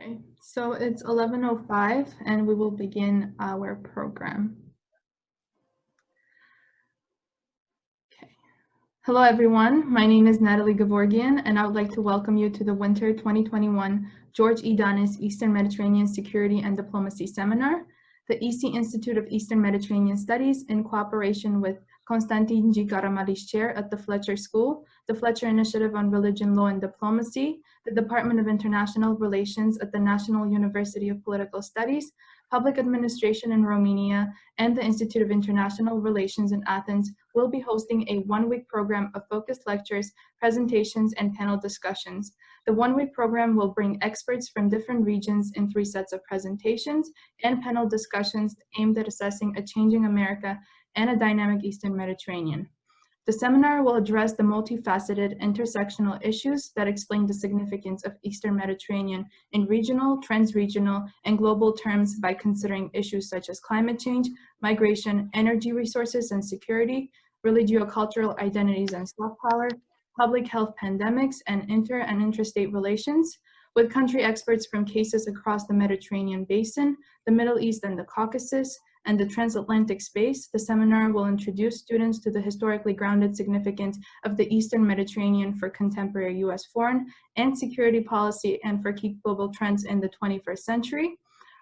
Okay, so it's 11:05 and we will begin our program. Okay. Hello everyone, my name is Natalie Gavorgian and I would like to welcome you to the Winter 2021 George E. Donis Eastern Mediterranean Security and Diplomacy Seminar, the EC Institute of Eastern Mediterranean Studies in cooperation with Konstantin G. Karamari's chair at the Fletcher School, the Fletcher Initiative on Religion, Law, and Diplomacy, the Department of International Relations at the National University of Political Studies, Public Administration in Romania, and the Institute of International Relations in Athens will be hosting a one-week program of focused lectures, presentations, and panel discussions. The one-week program will bring experts from different regions in 3 sets of presentations and panel discussions aimed at assessing a changing America and a dynamic Eastern Mediterranean. The seminar will address the multifaceted intersectional issues that explain the significance of Eastern Mediterranean in regional, trans-regional, and global terms by considering issues such as climate change, migration, energy resources and security, religio-cultural identities and soft power, public health pandemics, and inter- and interstate relations, with country experts from cases across the Mediterranean basin, the Middle East and the Caucasus, and the transatlantic space. The seminar will introduce students to the historically grounded significance of the Eastern Mediterranean for contemporary U.S. foreign and security policy and for key global trends in the 21st century.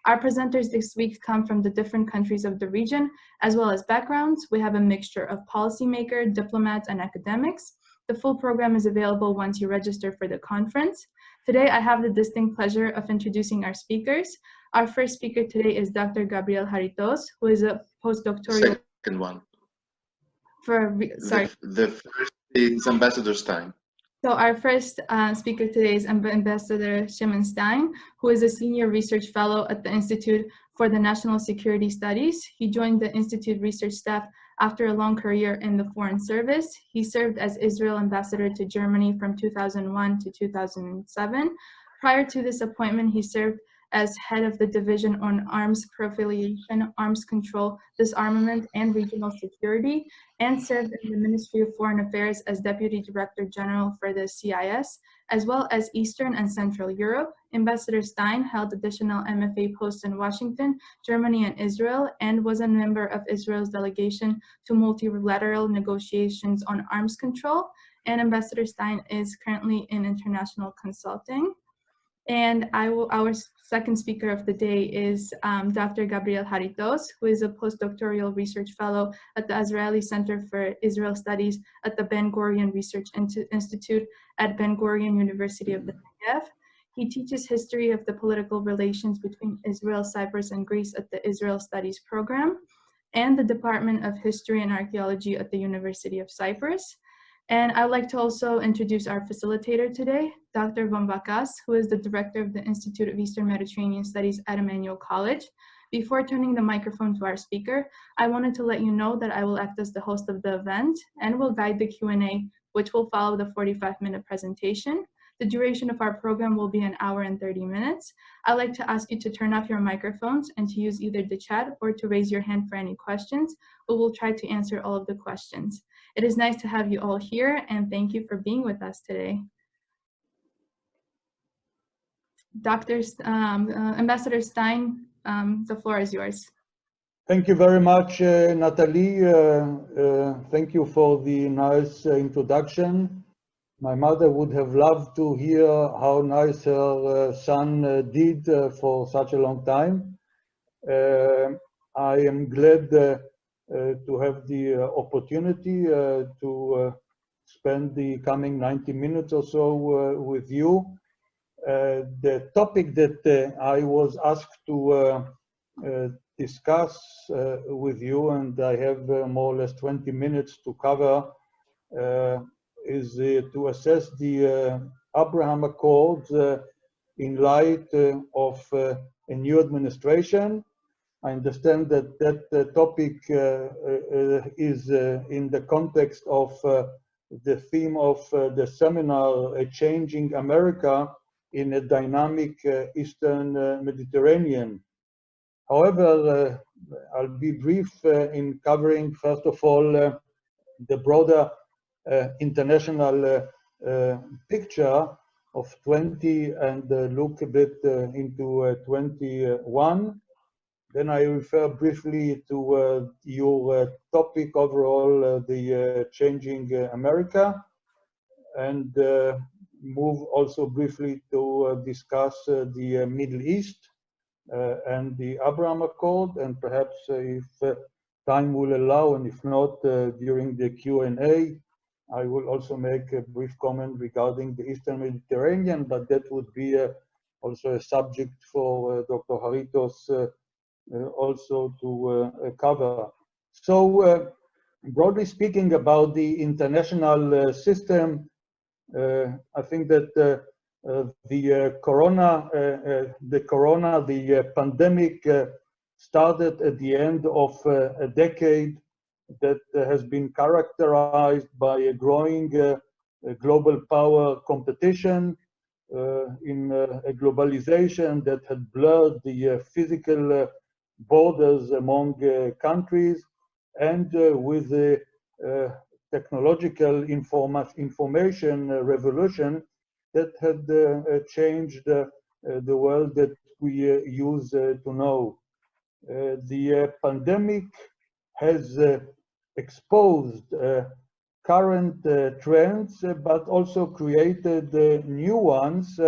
Our presenters this week come from the different countries of the region, as well as backgrounds. We have a mixture of policymakers, diplomats, and academics. The full program is available once you register for the conference. Today, I have the distinct pleasure of introducing our speakers. Our first speaker today is Dr. Gabriel Haritos, who is a postdoctoral. Second one. Sorry. The first is Ambassador Stein. So our first speaker today is Ambassador Shimon Stein, who is a senior research fellow at the Institute for the National Security Studies. He joined the Institute research staff after a long career in the Foreign Service. He served as Israel ambassador to Germany from 2001 to 2007. Prior to this appointment, he served as head of the Division on Arms Proliferation, Arms Control, Disarmament, and Regional Security, and served in the Ministry of Foreign Affairs as Deputy Director General for the CIS, as well as Eastern and Central Europe. Ambassador Stein held additional MFA posts in Washington, Germany, and Israel, and was a member of Israel's delegation to multilateral negotiations on arms control. And Ambassador Stein is currently in international consulting. And our second speaker of the day is Dr. Gabriel Haritos, who is a postdoctoral research fellow at the Israeli Center for Israel Studies at the Ben Gurion Research Institute at Ben Gurion University of the Negev. He teaches history of the political relations between Israel, Cyprus, and Greece at the Israel Studies program and the Department of History and Archaeology at the University of Cyprus. And I'd like to also introduce our facilitator today, Dr. Von Vakas, who is the director of the Institute of Eastern Mediterranean Studies at Emmanuel College. Before turning the microphone to our speaker, I wanted to let you know that I will act as the host of the event and will guide the Q&A, which will follow the 45-minute presentation. The duration of our program will be 1 hour and 30 minutes. I'd like to ask you to turn off your microphones and to use either the chat or to raise your hand for any questions. We will try to answer all of the questions. It is nice to have you all here, and thank you for being with us today. Ambassador Stein, the floor is yours. Thank you very much, Natalie. Thank you for the nice introduction. My mother would have loved to hear how nice her son did for such a long time. I am glad to have the opportunity to spend the coming 90 minutes or so with you. The topic that I was asked to discuss with you, and I have more or less 20 minutes to cover, is to assess the Abraham Accords in light of a new administration. I understand that that topic is in the context of the theme of the seminar, Changing America in a Dynamic Eastern Mediterranean. However, I'll be brief in covering, first of all, the broader international picture of 20 and look a bit into 21. Then I refer briefly to your topic overall, the changing America, and move also briefly to discuss the Middle East and the Abraham Accord, and perhaps if time will allow, and if not, during the Q&A, I will also make a brief comment regarding the Eastern Mediterranean, but that would be also a subject for Dr. Haritos also to cover. So, broadly speaking, about the international system, I think that the pandemic started at the end of a decade that has been characterized by a growing global power competition in a globalization that had blurred the physical borders among countries, and with the technological information revolution that had changed the world that we use to know. The pandemic has exposed current trends, but also created new ones,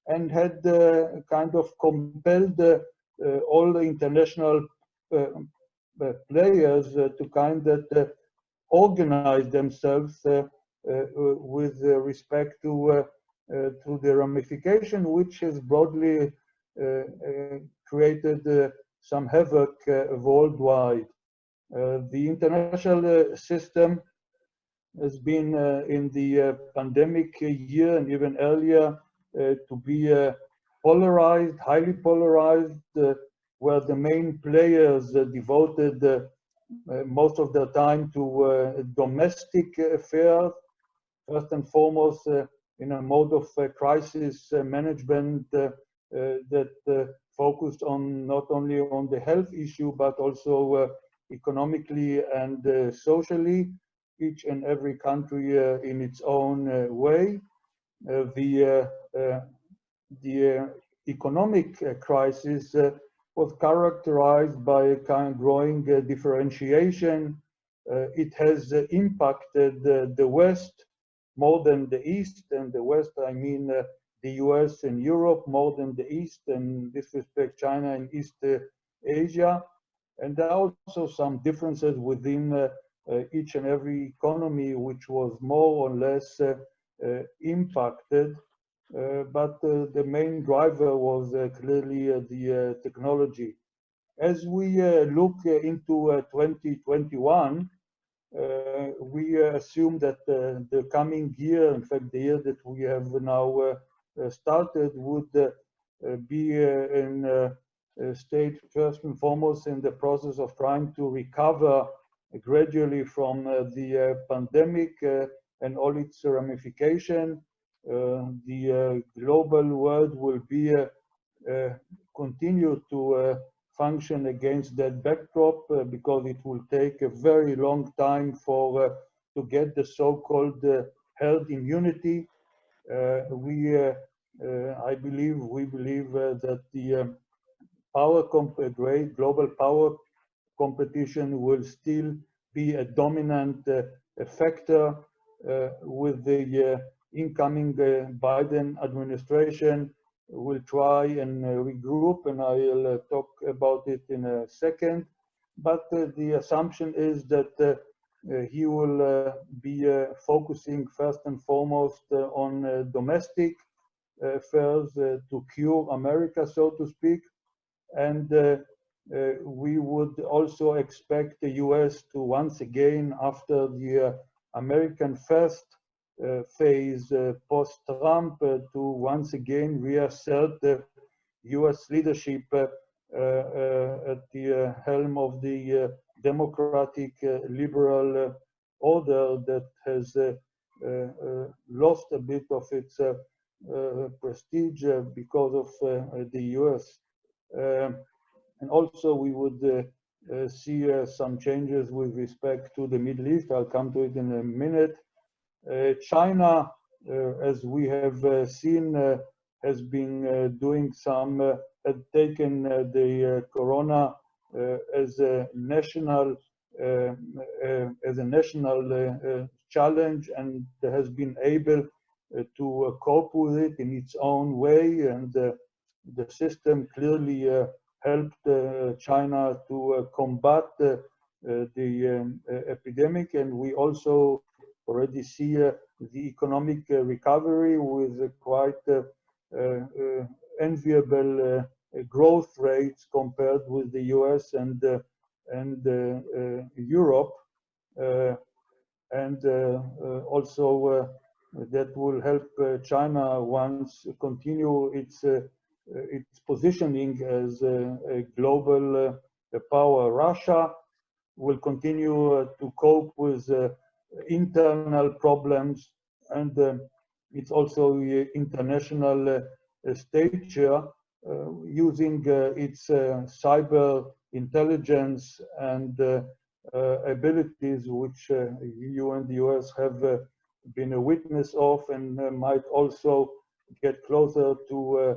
and had kind of compelled all the international players to kind of organize themselves with respect to the ramification, which has broadly created some havoc worldwide. The international system has been in the pandemic year and even earlier to be polarized, highly polarized, where the main players devoted most of their time to domestic affairs, first and foremost in a mode of crisis management that focused on not only on the health issue, but also economically and socially, each and every country in its own way. The economic crisis was characterized by a kind of growing differentiation. It has impacted the West more than the East, and the West, I mean the US and Europe more than the East, and in this respect, China and East Asia. And there are also some differences within each and every economy, which was more or less impacted. But the main driver was clearly the technology. As we look into 2021, we assume that the coming year, in fact, the year that we have now started, would be in a state first and foremost in the process of trying to recover gradually from the pandemic and all its ramification. The global world will be continue to function against that backdrop because it will take a very long time for to get the so-called herd immunity. I believe we believe that the global power competition will still be a dominant factor with the incoming Biden administration. Will try and regroup, and I'll talk about it in a second. But the assumption is that he will be focusing first and foremost on domestic affairs to cure America, so to speak. And we would also expect the US to once again, after the American first phase post-Trump, to once again reassert the US leadership at the helm of the democratic liberal order that has lost a bit of its prestige because of the US. And also we would see some changes with respect to the Middle East. I'll come to it in a minute. China as we have seen, has been doing some, had taken the corona as a national challenge, and has been able to cope with it in its own way, and the system clearly helped China to combat the epidemic, and we also already see the economic recovery with quite enviable growth rates compared with the US and Europe, and also that will help China once continue its positioning as a global power. Russia will continue to cope with internal problems, and it's also international stature, using its cyber intelligence and abilities, which you and the US have been a witness of, and might also get closer to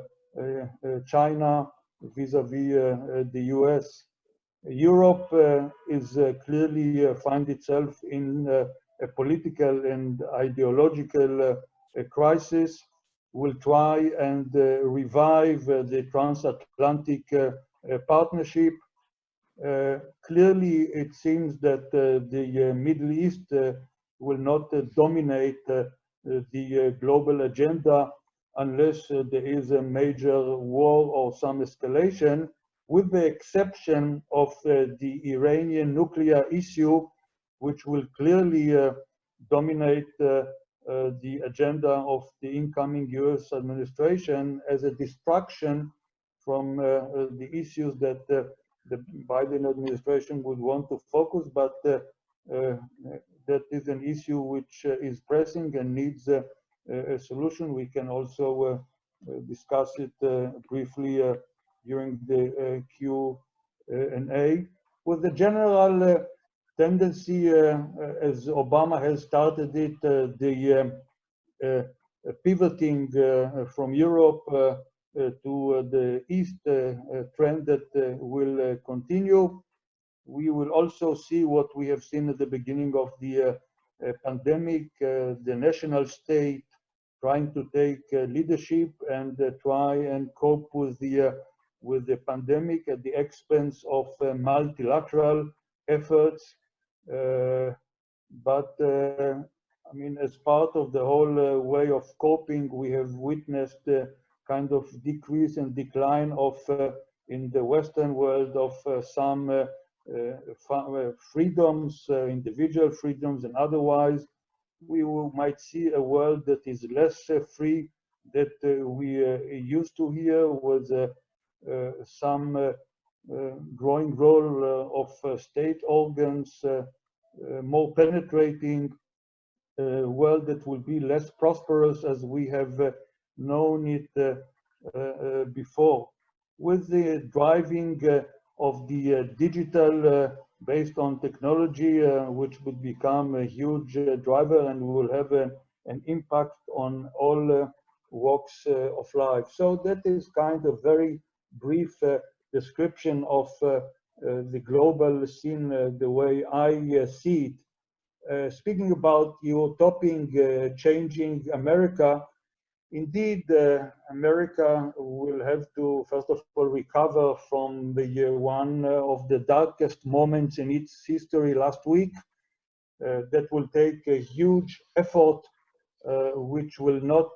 China vis-a-vis the US. Europe is clearly find itself in a political and ideological crisis. Will try and revive the transatlantic partnership. Clearly, it seems that the Middle East will not dominate the global agenda unless there is a major war or some escalation, with the exception of the Iranian nuclear issue, which will clearly dominate the agenda of the incoming US administration as a distraction from the issues that the Biden administration would want to focus, but that is an issue which is pressing and needs a solution. We can also discuss it briefly during the Q&A. With the general tendency, as Obama has started it, the pivoting from Europe to the East trend that will continue. We will also see what we have seen at the beginning of the pandemic, the national state trying to take leadership and try and cope with the pandemic at the expense of multilateral efforts. But I mean, as part of the whole way of coping, we have witnessed kind of decrease and decline of in the Western world of some freedoms, individual freedoms and otherwise. We might see a world that is less free that we used to hear, with some growing role of state organs, more penetrating world that will be less prosperous as we have known it before. With the driving of the digital based on technology, which would become a huge driver and will have an impact on all walks of life. So that is kind of very brief description of the global scene, the way I see it. Speaking about your topic, changing America, indeed, America will have to, first of all, recover from the one of the darkest moments in its history last week. That will take a huge effort, which will not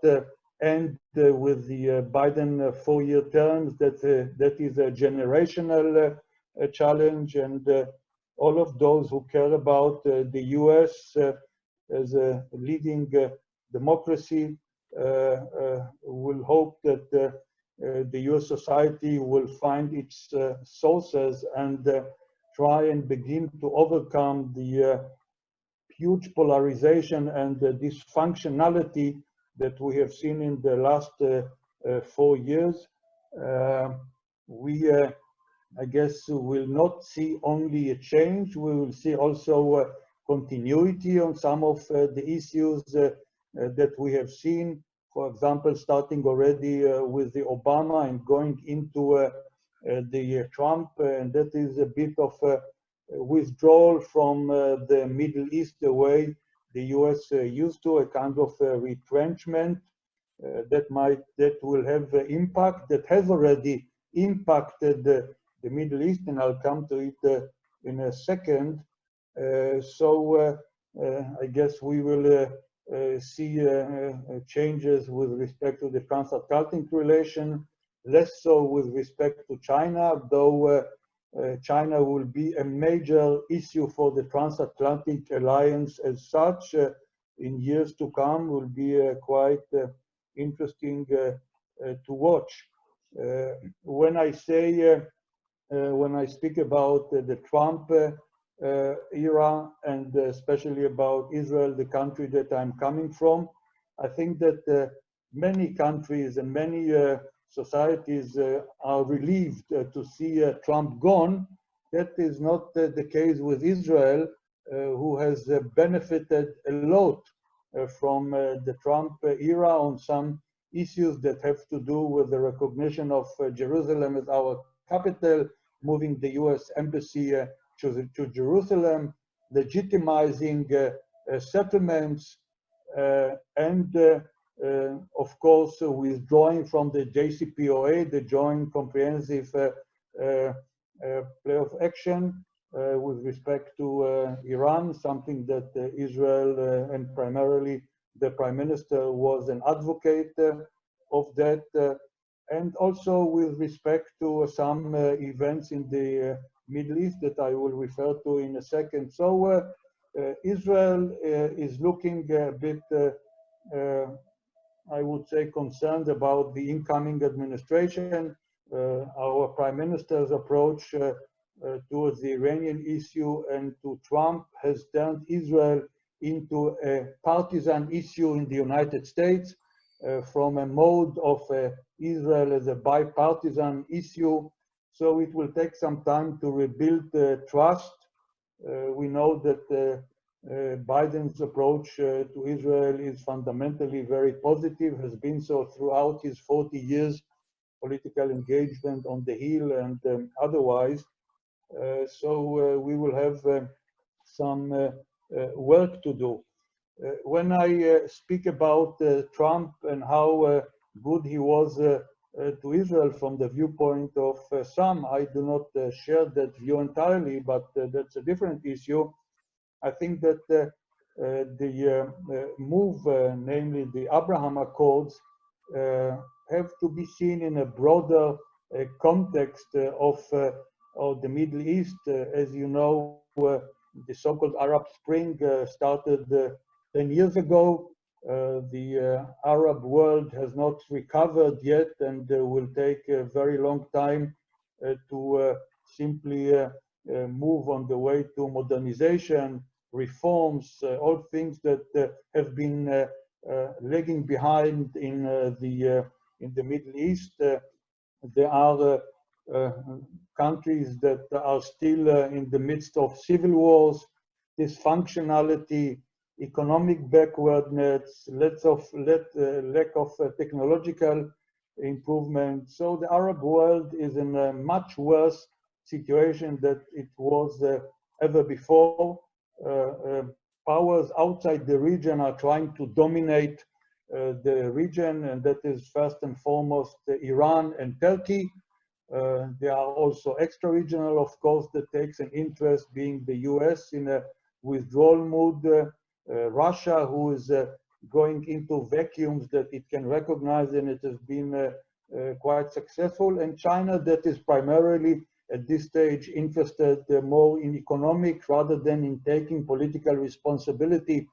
end with the Biden 4-year terms. That is a generational challenge, and all of those who care about the US as a leading democracy will hope that the US society will find its sources and try and begin to overcome the huge polarization and the dysfunctionality that we have seen in the last 4 years. We, I guess, will not see only a change, we will see also continuity on some of the issues that we have seen, for example, starting already with the Obama and going into the Trump, and that is a bit of a withdrawal from the Middle East, the way the US used to, a kind of retrenchment that will have impact, that has already impacted the Middle East, and I'll come to it in a second. I guess we will see changes with respect to the transatlantic relation, less so with respect to China, though China will be a major issue for the transatlantic alliance as such in years to come, will be quite interesting to watch. When I speak about the Trump era, and especially about Israel, the country that I'm coming from, I think that many countries and many societies are relieved to see Trump gone. That is not the case with Israel, who has benefited a lot from the Trump era on some issues that have to do with the recognition of Jerusalem as our capital, moving the US embassy to Jerusalem, legitimizing settlements, and of course withdrawing from the JCPOA, the Joint Comprehensive Plan of Action, with respect to Iran, something that Israel and primarily the Prime Minister was an advocate of that, and also with respect to some events in the Middle East that I will refer to in a second. So Israel is looking a bit, I would say, concerned about the incoming administration. Our Prime Minister's approach towards the Iranian issue and to Trump has turned Israel into a partisan issue in the United States, from a mode of Israel as a bipartisan issue. So it will take some time to rebuild trust. We know that Biden's approach to Israel is fundamentally very positive, has been so throughout his 40 years political engagement on the Hill and otherwise. So we will have some work to do. When I speak about Trump and how good he was to Israel from the viewpoint of some, I do not share that view entirely, but that's a different issue. I think that the move, namely the Abraham Accords, have to be seen in a broader context of the Middle East. As you know, the so-called Arab Spring started 10 years ago. The Arab world has not recovered yet, and will take a very long time to simply move on the way to modernization, reforms, all things that have been lagging behind in the Middle East. There are countries that are still in the midst of civil wars, dysfunctionality, economic backwardness, lack of technological improvement. So the Arab world is in a much worse situation than it was ever before. Powers outside the region are trying to dominate the region, and that is first and foremost Iran and Turkey. There are also extra-regional, of course, that takes an interest, being the US in a withdrawal mood, Russia, who is going into vacuums that it can recognize, and it has been quite successful, and China, that is primarily at this stage interested more in economic rather than in taking political responsibility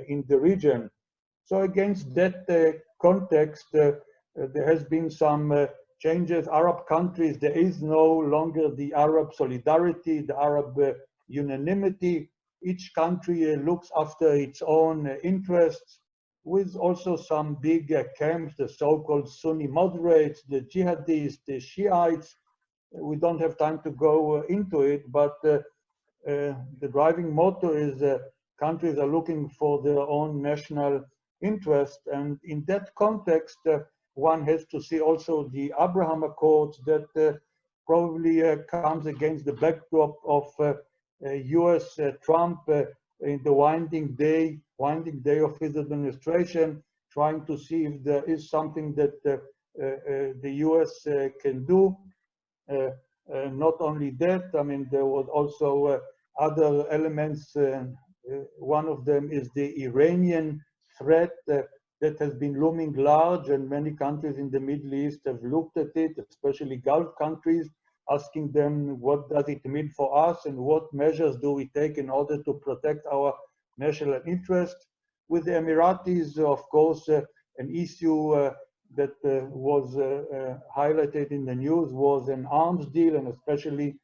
in the region. So against that context, there has been some changes. Arab countries, there is no longer the Arab solidarity, the Arab unanimity. Each country looks after its own interests, with also some big camps, the so-called Sunni moderates, the jihadists, the Shiites. We don't have time to go into it, but the driving motto is countries are looking for their own national interest. And in that context, one has to see also the Abraham Accords that probably comes against the backdrop of US Trump in the winding day of his administration, trying to see if there is something that the US can do. Not only that, I mean, there was also other elements. One of them is the Iranian threat that has been looming large, and many countries in the Middle East have looked at it, especially Gulf countries, asking them what does it mean for us and what measures do we take in order to protect our national interest. With the Emiratis, of course, an issue that was highlighted in the news was an arms deal, and especially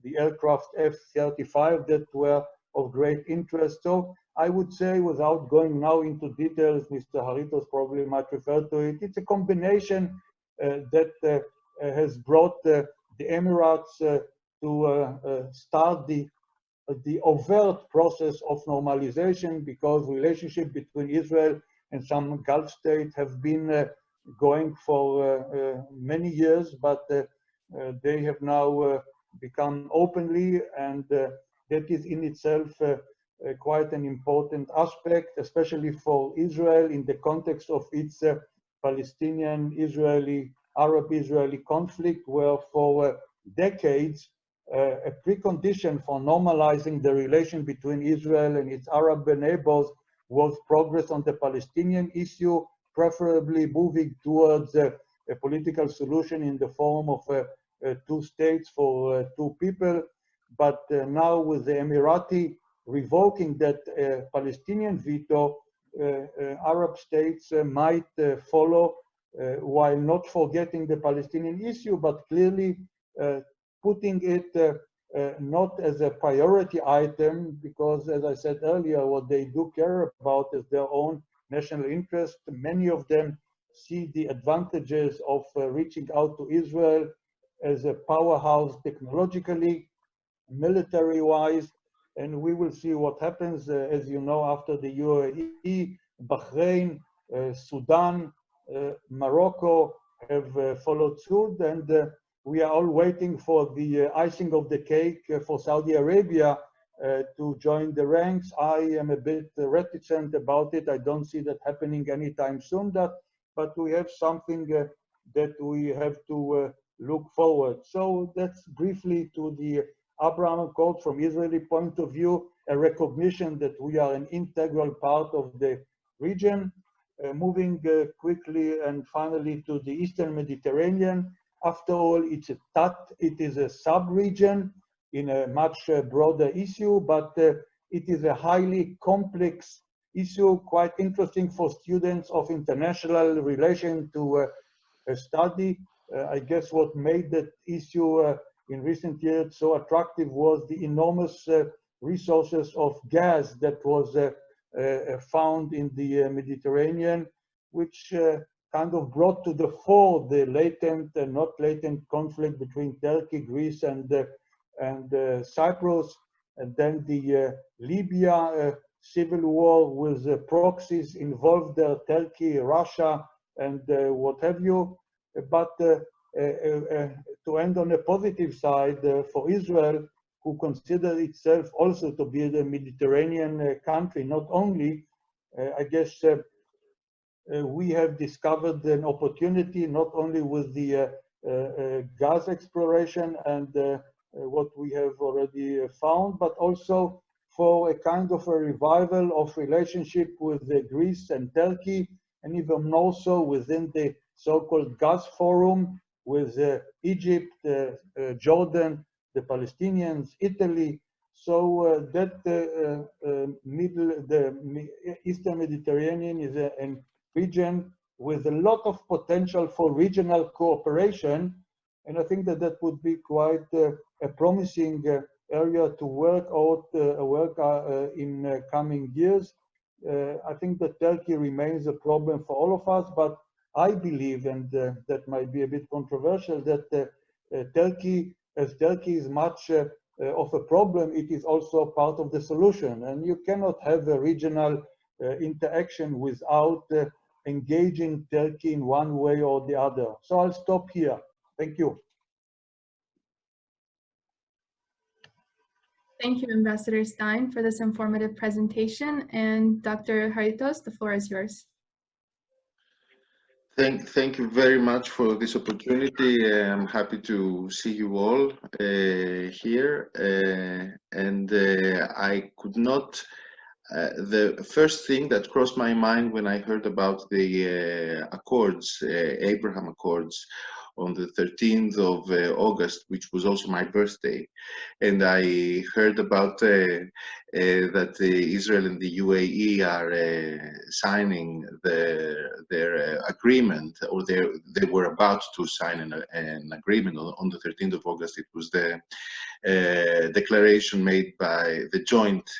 the aircraft F-35 that were of great interest. So I would say, without going now into details, Mr. Haritos probably might refer to it, it's a combination that has brought the Emirates to start the overt process of normalization, because relationship between Israel and some Gulf states have been going for many years, but they have now become openly, and that is in itself quite an important aspect, especially for Israel in the context of its Palestinian-Israeli, Arab-Israeli conflict, where for decades a precondition for normalizing the relation between Israel and its Arab neighbors was progress on the Palestinian issue, preferably moving towards a political solution in the form of two states for two people. But now with the Emirati revoking that Palestinian veto, Arab states might follow, while not forgetting the Palestinian issue, but clearly putting it not as a priority item, because, as I said earlier, what they do care about is their own national interest. Many of them see the advantages of reaching out to Israel as a powerhouse technologically, military-wise, and we will see what happens, as you know, after the UAE, Bahrain, Sudan, Morocco have followed suit, and we are all waiting for the icing of the cake for Saudi Arabia to join the ranks. I am a bit reticent about it. I don't see that happening anytime soon, but we have something that we have to look forward. So that's briefly to the Abraham Accord from Israeli point of view, a recognition that we are an integral part of the region. Moving quickly and finally to the Eastern Mediterranean. After all, it is a sub-region in a much broader issue, but it is a highly complex issue, quite interesting for students of international relations to study. I guess what made that issue in recent years so attractive was the enormous resources of gas that was found in the Mediterranean, which kind of brought to the fore the latent and not latent conflict between Turkey, Greece, and Cyprus, and then the Libya civil war with proxies involved there, Turkey, Russia, and what have you. But to end on a positive side, for Israel, who consider itself also to be the Mediterranean country, not only, I guess we have discovered an opportunity not only with the gas exploration and what we have already found, but also for a kind of a revival of relationship with Greece and Turkey, and even more so within the so-called gas forum with Egypt, Jordan, the Palestinians, Italy. So the Eastern Mediterranean is a region with a lot of potential for regional cooperation, and I think that that would be quite a promising area to work out in coming years. I think that Turkey remains a problem for all of us, but I believe, and that might be a bit controversial, that Turkey is much of a problem, it is also part of the solution. And you cannot have a regional interaction without engaging Turkey in one way or the other. So I'll stop here. Thank you. Thank you, Ambassador Stein, for this informative presentation. And Dr. Haritos, the floor is yours. Thank you very much for this opportunity. I'm happy to see you all here. I could not, the first thing that crossed my mind when I heard about the Accords, Abraham Accords, on the 13th of August, which was also my birthday, and I heard about that Israel and the UAE are signing their agreement, or they were about to sign an agreement on the 13th of August. It was the declaration made by the joint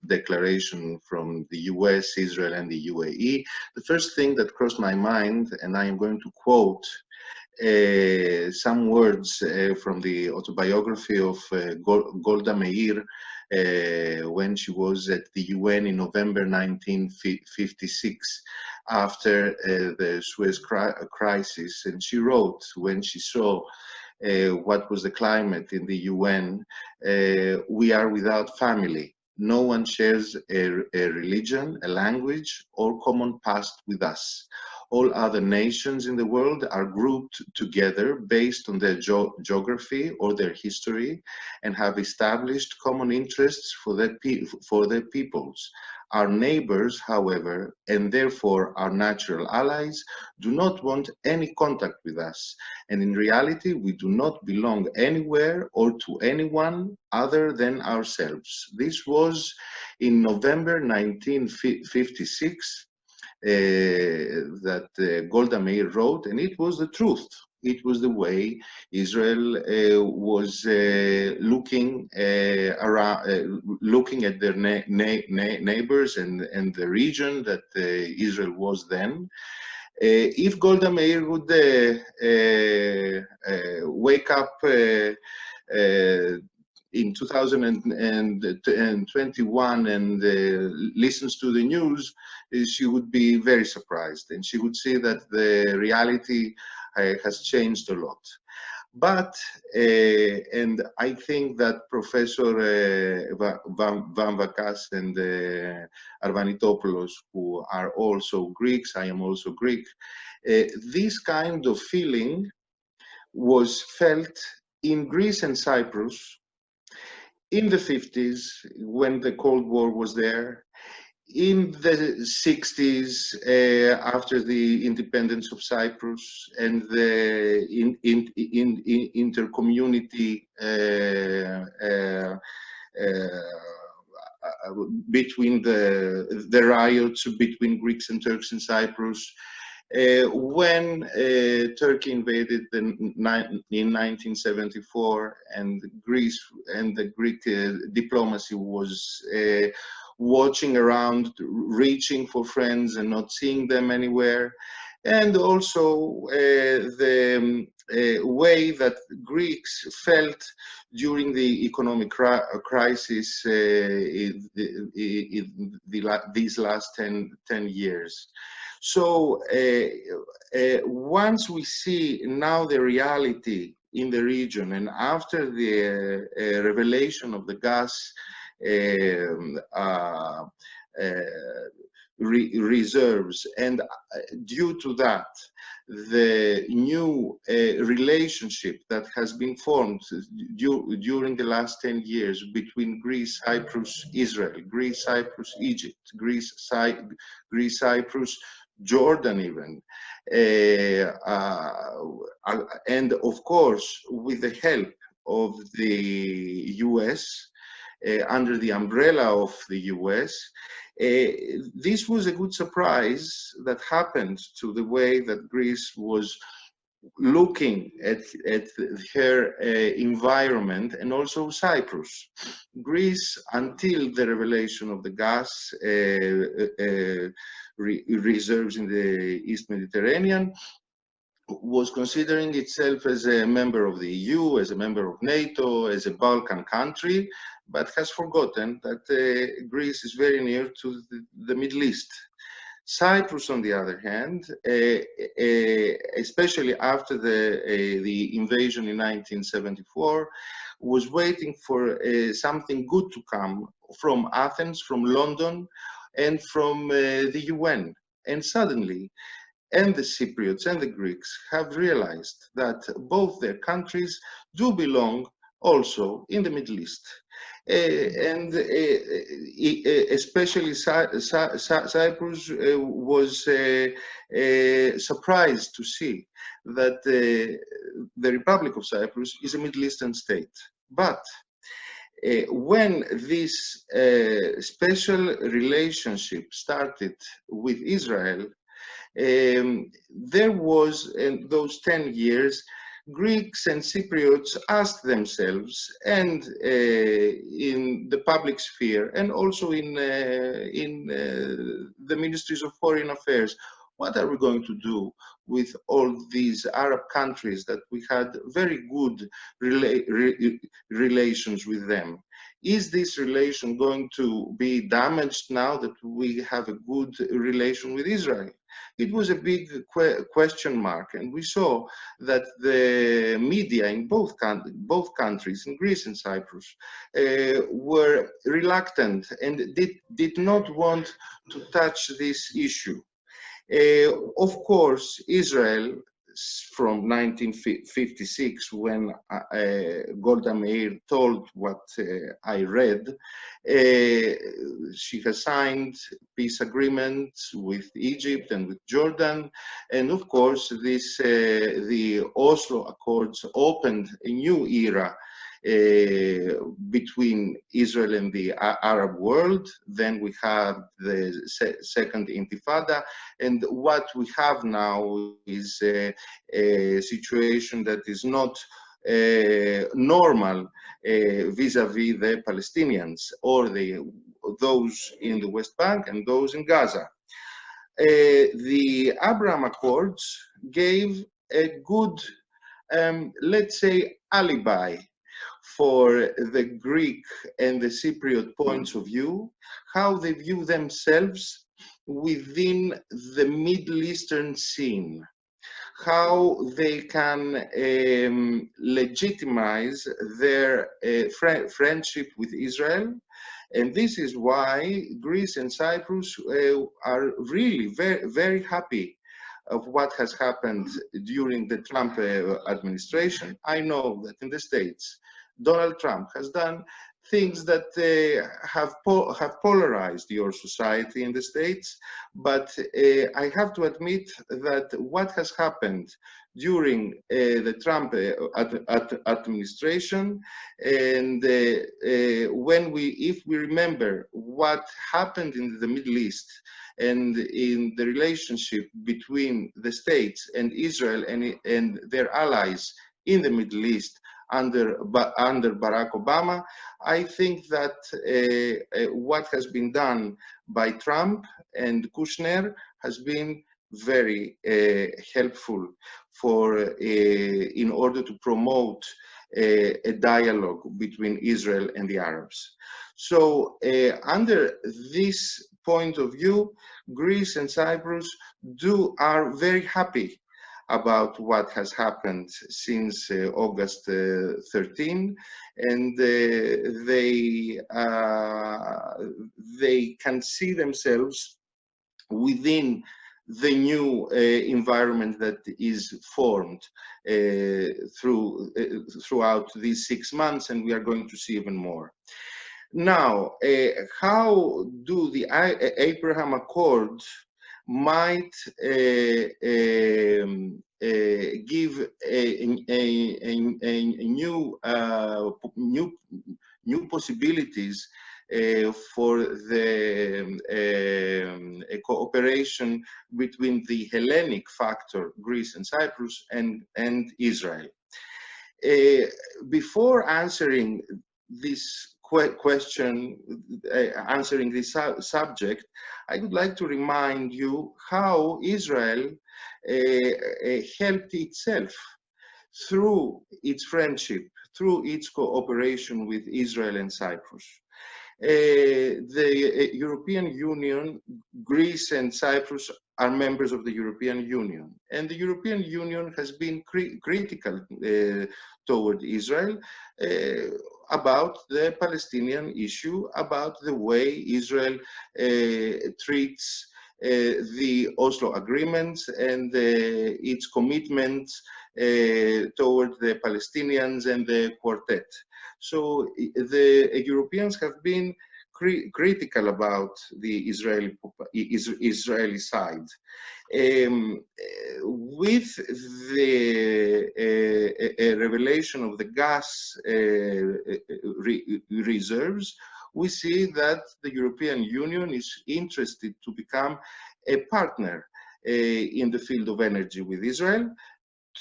declaration from the US, Israel, and the UAE. The first thing that crossed my mind, and I am going to quote some words from the autobiography of Golda Meir when she was at the UN in November 1956 after the Suez crisis. And she wrote, when she saw what was the climate in the UN, we are without family. No one shares a religion, a language, or common past with us. All other nations in the world are grouped together based on their geography or their history and have established common interests for their peoples. Our neighbors, however, and therefore our natural allies, do not want any contact with us. And in reality, we do not belong anywhere or to anyone other than ourselves. This was in November 1956. That Golda Meir wrote, and it was the truth. It was the way Israel was looking around, looking at their neighbors and the region that Israel was then. If Golda Meir would wake up in 2021 and listens to the news, she would be very surprised, and she would see that the reality has changed a lot. But, and I think that Professor Vamvakas and Arvanitopoulos, who are also Greeks, I am also Greek, this kind of feeling was felt in Greece and Cyprus in the 50s, when the Cold War was there, in the 60s, after the independence of Cyprus, and the intercommunity between the riots between Greeks and Turks in Cyprus, when Turkey invaded in 1974, and Greece and the Greek diplomacy was watching around, reaching for friends and not seeing them anywhere, and also the way that Greeks felt during the economic crisis these last 10 years. So once we see now the reality in the region, and after the revelation of the gas reserves, and due to that, the new relationship that has been formed during the last 10 years between Greece, Cyprus, Israel, Greece, Cyprus, Egypt, Greece, Cyprus, Jordan even, and of course with the help of the US, under the umbrella of the US, this was a good surprise that happened to the way that Greece was looking at her environment, and also Cyprus. Greece, until the revelation of the gas reserves in the East Mediterranean, was considering itself as a member of the EU, as a member of NATO, as a Balkan country, but has forgotten that Greece is very near to the Middle East. Cyprus, on the other hand, especially after the invasion in 1974, was waiting for something good to come from Athens, from London, and from the UN. And suddenly, and the Cypriots and the Greeks have realized that both their countries do belong also in the Middle East. And especially Cyprus was surprised to see that the Republic of Cyprus is a Middle Eastern state. But when this special relationship started with Israel, there was, in those 10 years, Greeks and Cypriots asked themselves, and in the public sphere, and also in the ministries of foreign affairs, what are we going to do with all these Arab countries that we had very good relations with them? Is this relation going to be damaged now that we have a good relation with Israel? It was a big question mark, and we saw that the media in both countries, in Greece and Cyprus, were reluctant and did not want to touch this issue. Of course, Israel, from 1956, when Golda Meir told what I read, she has signed peace agreements with Egypt and with Jordan, and of course, the Oslo Accords opened a new era between Israel and the Arab world. Then we have the second Intifada, and what we have now is a situation that is not normal vis-a-vis the Palestinians or those in the West Bank and those in Gaza. The Abraham Accords gave a good, let's say, alibi for the Greek and the Cypriot points of view, how they view themselves within the Middle Eastern scene, how they can legitimize their friendship with Israel. And this is why Greece and Cyprus are really very, very happy of what has happened during the Trump administration. I know that in the States, Donald Trump has done things that have polarized your society in the States, but I have to admit that what has happened during the Trump administration, and if we remember what happened in the Middle East and in the relationship between the States and Israel and their allies in the Middle East under Barack Obama, I think that what has been done by Trump and Kushner has been very helpful in order to promote a dialogue between Israel and the Arabs. So under this point of view, Greece and Cyprus are very happy about what has happened since August 13, and they can see themselves within the new environment that is formed throughout these 6 months, and we are going to see even more. Now, how do the Abraham Accords might give new possibilities for the cooperation between the Hellenic factor, Greece and Cyprus, and Israel. Before answering this question, answering this subject, I would like to remind you how Israel helped itself through its friendship, through its cooperation with Israel and Cyprus. The European Union, Greece and Cyprus are members of the European Union, and the European Union has been critical toward Israel about the Palestinian issue, about the way Israel treats the Oslo agreements and its commitments toward the Palestinians and the Quartet. So the Europeans have been critical about the Israeli side. With the revelation of the gas reserves, we see that the European Union is interested to become a partner in the field of energy with Israel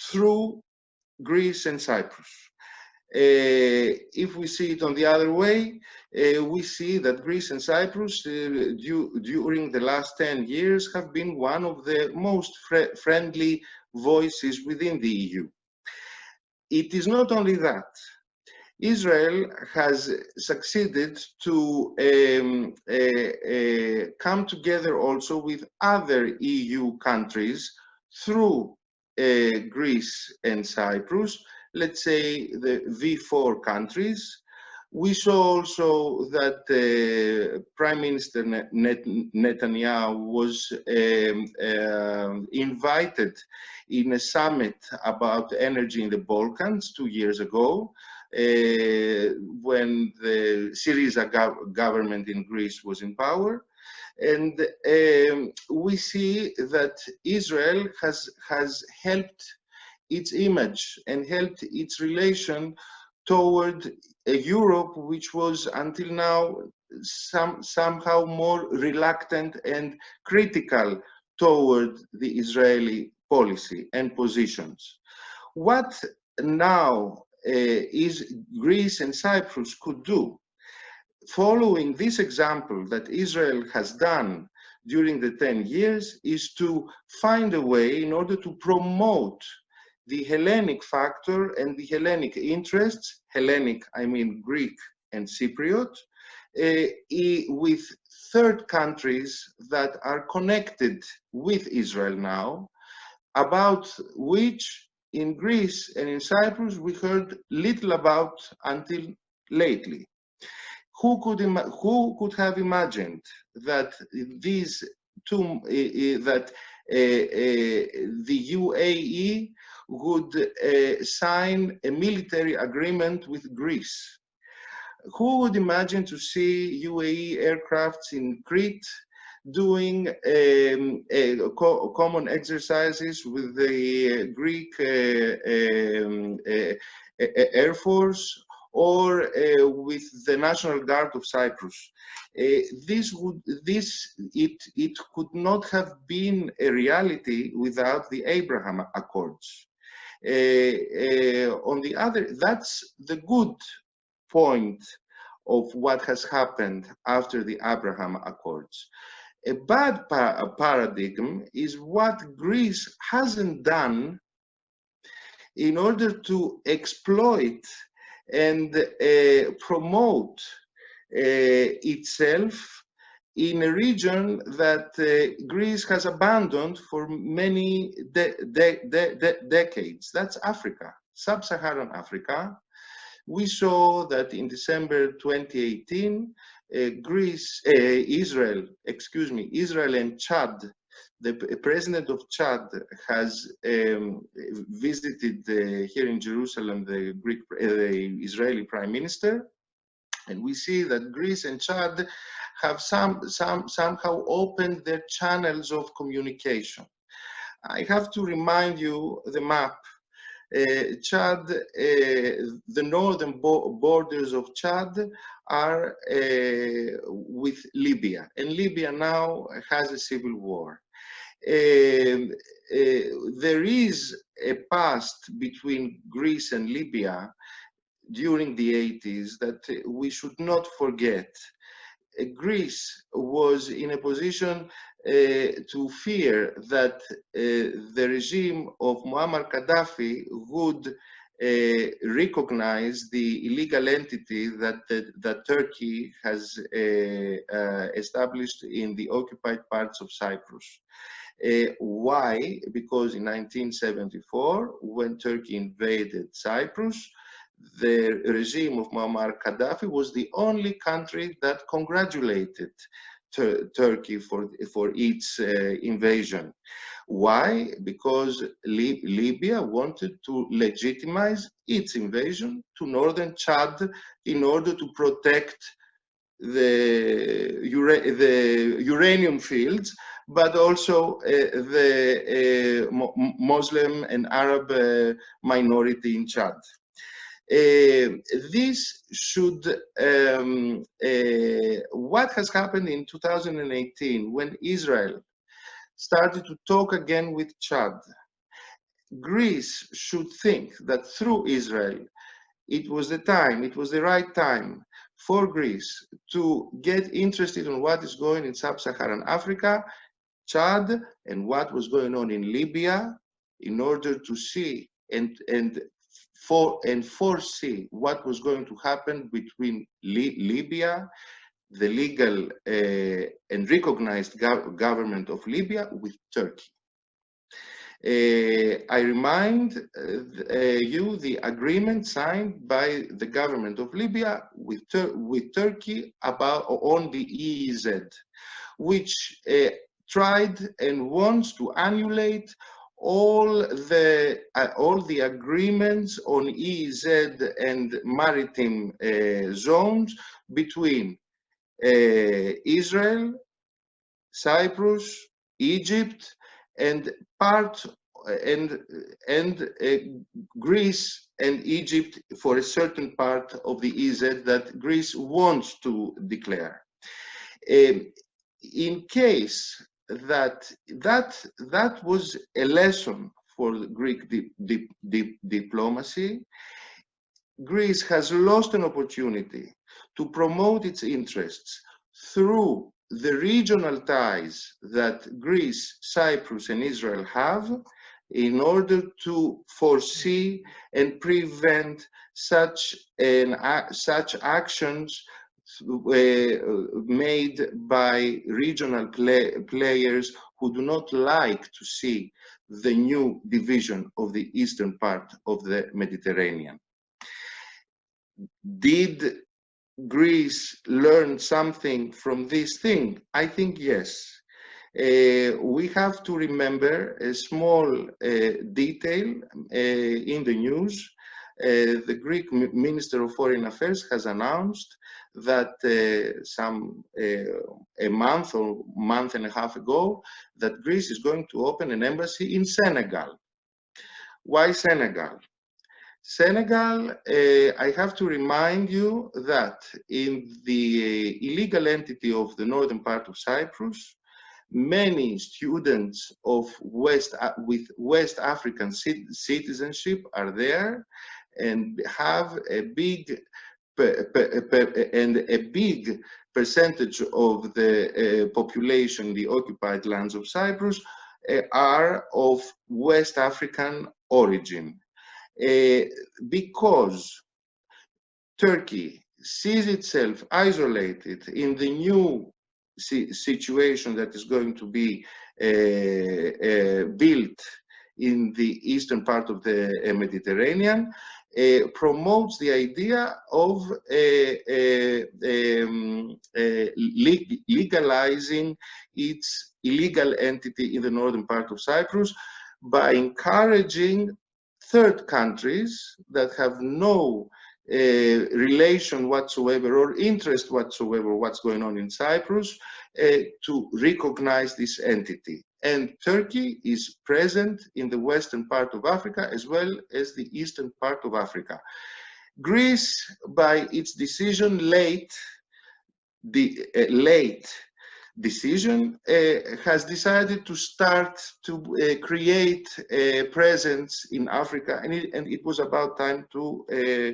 through Greece and Cyprus. If we see it on the other way, we see that Greece and Cyprus during the last 10 years have been one of the most friendly voices within the EU. It is not only that. Israel has succeeded to come together also with other EU countries through Greece and Cyprus, let's say the V4 countries. We saw also that Prime Minister Netanyahu was invited in a summit about energy in the Balkans 2 years ago, when the Syriza government in Greece was in power. And we see that Israel has helped its image and helped its relation toward a Europe which was until now somehow more reluctant and critical toward the Israeli policy and positions. What now is Greece and Cyprus could do, following this example that Israel has done during the 10 years, is to find a way in order to promote the Hellenic factor and the Hellenic interests, Hellenic, I mean Greek and Cypriot, with third countries that are connected with Israel now, about which in Greece and in Cyprus we heard little about until lately. Who could have imagined that these two, that the UAE would sign a military agreement with Greece? Who would imagine to see UAE aircrafts in Crete doing common exercises with the Greek Air Force, or with the National Guard of Cyprus? It could not have been a reality without the Abraham Accords. On the other, that's the good point of what has happened after the Abraham Accords. A bad paradigm is what Greece hasn't done in order to exploit and promote itself in a region that Greece has abandoned for many decades. That's Africa, sub-Saharan Africa. We saw that in December 2018, Israel and Chad, the president of Chad has visited here in Jerusalem the Israeli Prime Minister, and we see that Greece and Chad have somehow opened their channels of communication. I have to remind you the map. Chad, the northern borders of Chad are with Libya, and Libya now has a civil war. There is a past between Greece and Libya during the 80s that we should not forget. Greece was in a position to fear that the regime of Muammar Gaddafi would recognize the illegal entity that Turkey has established in the occupied parts of Cyprus. Why? Because in 1974, when Turkey invaded Cyprus, the regime of Muammar Gaddafi was the only country that congratulated Turkey for its invasion. Why? Because Libya wanted to legitimize its invasion to northern Chad in order to protect the uranium fields, but also the Muslim and Arab minority in Chad. This should, what has happened in 2018 when Israel started to talk again with Chad, Greece should think that through Israel, it was the right time for Greece to get interested in what is going in sub-Saharan Africa, Chad, and what was going on in Libya, in order to see and foresee what was going to happen between Libya, the legal and recognized government of Libya, with Turkey. I remind you the agreement signed by the government of Libya with Turkey on the EEZ, which tried and wants to annulate all the agreements on EEZ and maritime zones between Israel, Cyprus, Egypt, and Greece and Egypt for a certain part of the EEZ that Greece wants to declare. In case that was a lesson for Greek diplomacy, Greece has lost an opportunity to promote its interests through the regional ties that Greece, Cyprus, and Israel have, in order to foresee and prevent such actions made by regional players who do not like to see the new division of the eastern part of the Mediterranean. Did Greece learn something from this thing? I think yes. We have to remember a small detail in the news. The Greek Minister of Foreign Affairs has announced that a month or month and a half ago, that Greece is going to open an embassy in Senegal. Why Senegal? Senegal, I have to remind you that in the illegal entity of the northern part of Cyprus, many students of with West African citizenship are there and have a big percentage of the population, the occupied lands of Cyprus, are of West African origin. Because Turkey sees itself isolated in the new situation that is going to be built in the eastern part of the Mediterranean, promotes the idea of legalizing its illegal entity in the northern part of Cyprus by encouraging third countries that have no relation whatsoever or interest whatsoever what's going on in Cyprus to recognize this entity. And Turkey is present in the western part of Africa as well as the eastern part of Africa. Greece, by its decision late decision, has decided to start to create a presence in Africa, and it was about time to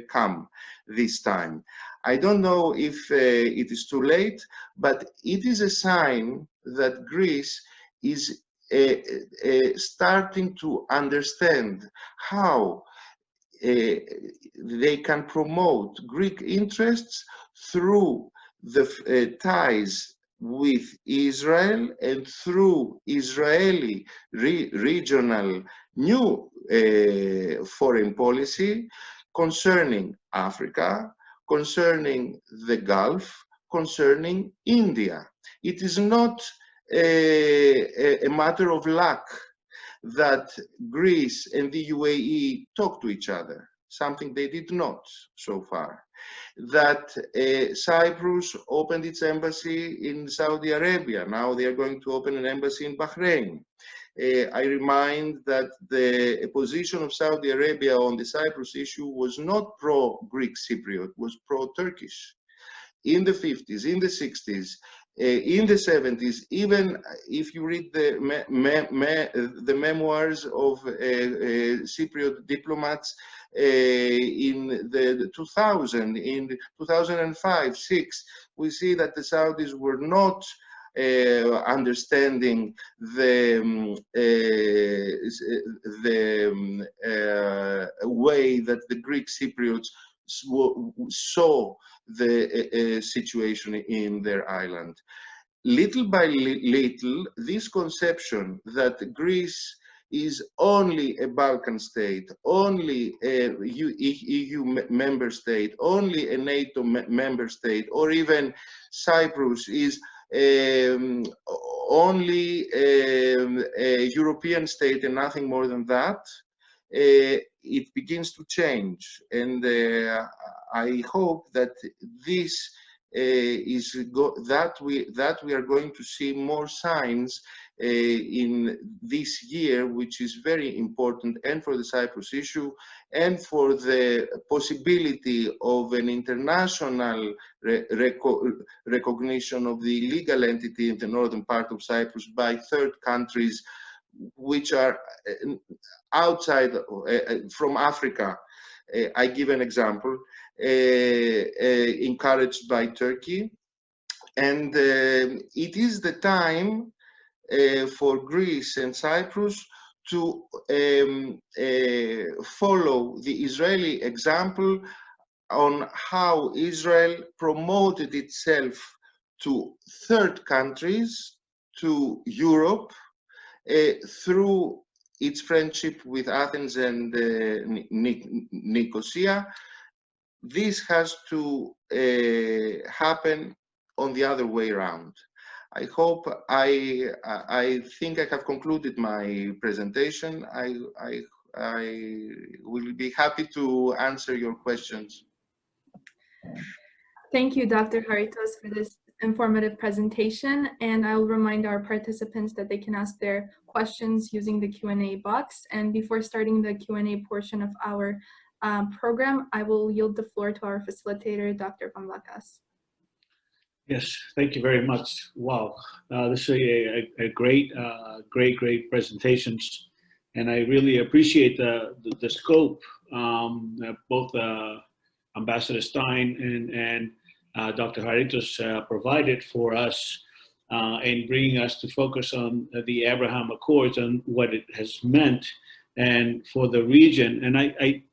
come this time. I don't know if it is too late, but it is a sign that Greece is starting to understand how they can promote Greek interests through the ties with Israel and through Israeli regional new foreign policy concerning Africa, concerning the Gulf, concerning India. It is not a matter of luck that Greece and the UAE talk to each other, something they did not so far. That Cyprus opened its embassy in Saudi Arabia. Now they are going to open an embassy in Bahrain. I remind that the position of Saudi Arabia on the Cyprus issue was not pro-Greek Cypriot, was pro-Turkish. In the 50s, in the 60s, in the 70s, even if you read the memoirs of Cypriot diplomats in the 2000, in 2005, 6, we see that the Saudis were not understanding the way that the Greek Cypriots saw the situation in their island. Little by little, this conception that Greece is only a Balkan state, only a EU member state, only a NATO member state, or even Cyprus is only a European state and nothing more than that, it begins to change. And I hope that this that we are going to see more signs in this year, which is very important, and for the Cyprus issue, and for the possibility of an international recognition of the legal entity in the northern part of Cyprus by third countries, which are outside from Africa. I give an example, encouraged by Turkey. And it is the time for Greece and Cyprus to follow the Israeli example on how Israel promoted itself to third countries, to Europe, through its friendship with Athens and Nicosia. This has to happen on the other way around. I hope I think I have concluded my presentation. I will be happy to answer your questions. Thank you, Dr. Haritos, for this informative presentation, and I'll remind our participants that they can ask their questions using the Q&A box. And before starting the Q&A portion of our program, I will yield the floor to our facilitator, Dr. Pamlakas. Yes, thank you very much. Wow, this is a great presentations, and I really appreciate the scope both Ambassador Stein and Dr. Haritos provided for us in bringing us to focus on the Abraham Accords and what it has meant and for the region. And I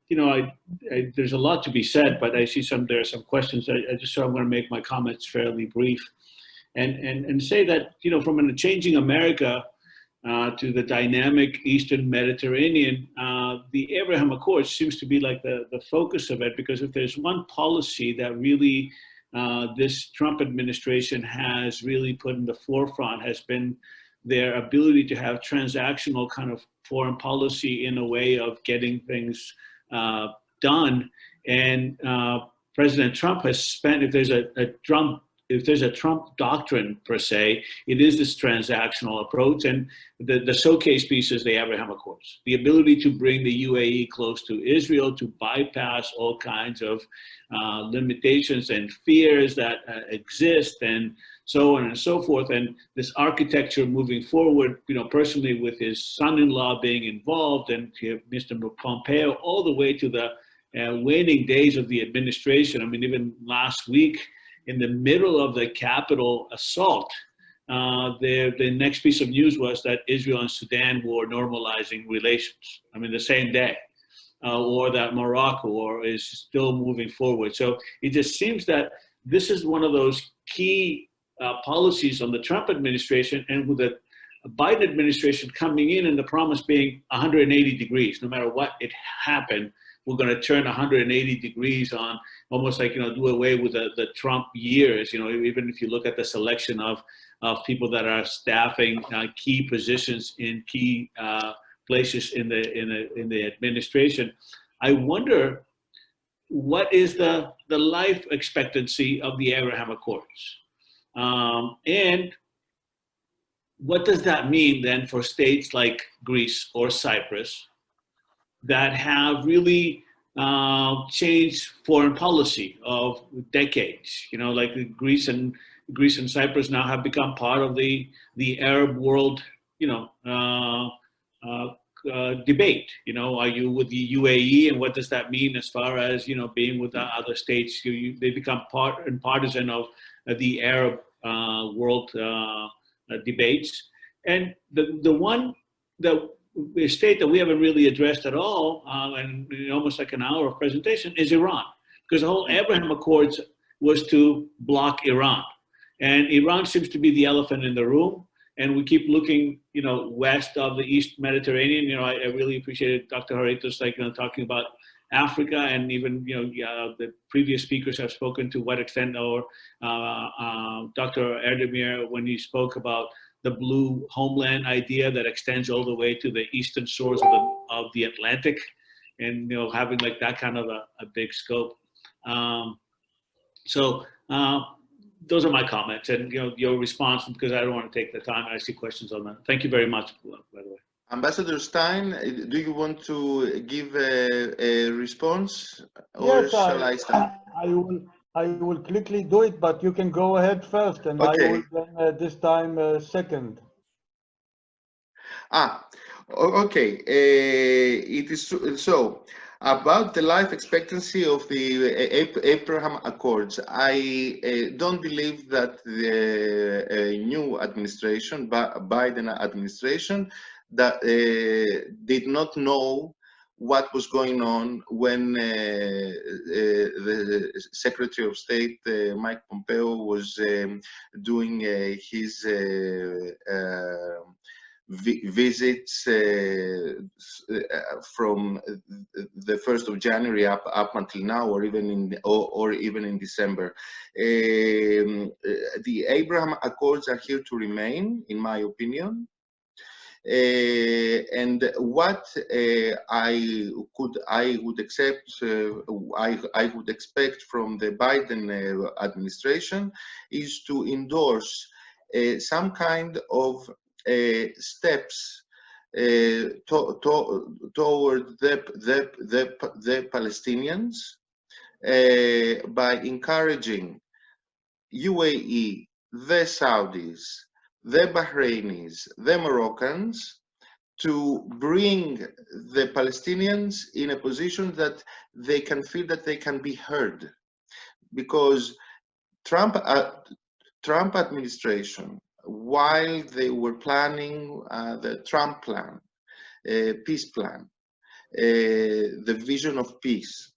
there's a lot to be said, but I see there are some questions. I just so I'm going to make my comments fairly brief, and say that from a changing America to the dynamic Eastern Mediterranean, the Abraham Accords seems to be like the focus of it, because if there's one policy that really this Trump administration has really put in the forefront, has been their ability to have transactional kind of foreign policy in a way of getting things done. And President Trump has spent, if there's a if there's a Trump doctrine per se, it is this transactional approach. And the showcase piece is the Abraham Accords, the ability to bring the UAE close to Israel, to bypass all kinds of limitations and fears that exist, and so on and so forth. And this architecture moving forward, personally with his son-in-law being involved, and Mr. Pompeo, all the way to the waning days of the administration. I mean, even last week, in the middle of the Capitol assault, the next piece of news was that Israel and Sudan were normalizing relations. I mean, the same day, or that Morocco is still moving forward. So it just seems that this is one of those key policies on the Trump administration, and with the Biden administration coming in and the promise being 180 degrees, no matter what it happened, we're going to turn 180 degrees on, almost like, do away with the Trump years. Even if you look at the selection of people that are staffing key positions in key places in the administration, I wonder what is the life expectancy of the Abraham Accords, and what does that mean then for states like Greece or Cyprus that have really changed foreign policy of decades? Like Greece and Cyprus now have become part of the Arab world, debate. Are you with the UAE, and what does that mean as far as being with the other states? They become part and partisan of the Arab world debates. And the state that we haven't really addressed at all, and almost like an hour of presentation, is Iran, because the whole Abraham Accords was to block Iran, and Iran seems to be the elephant in the room. And we keep looking, west of the East Mediterranean. I really appreciated Dr. Haritos, talking about Africa, and even, the previous speakers have spoken to what extent, or Dr. Erdemir, when he spoke about the blue homeland idea that extends all the way to the eastern shores of the Atlantic, and, having like that kind of a big scope. Those are my comments, and your response, because I don't want to take the time. I see questions on that. Thank you very much, by the way. Ambassador Stein, do you want to give a response, or yes, shall I start? I will quickly do it, but you can go ahead first, and Okay. I will then this time second. Okay. It is so. About the life expectancy of the Abraham Accords, I don't believe that the new administration, Biden administration, that did not know what was going on when the Secretary of State, Mike Pompeo, was doing his visits from the 1st of January up until now, or even in December. The Abraham Accords are here to remain, in my opinion. And what I would expect from the Biden administration is to endorse some kind of steps toward the Palestinians by encouraging UAE, the Saudis, the Bahrainis, the Moroccans to bring the Palestinians in a position that they can feel that they can be heard, because Trump administration, while they were planning the Trump plan, peace plan, the vision of peace,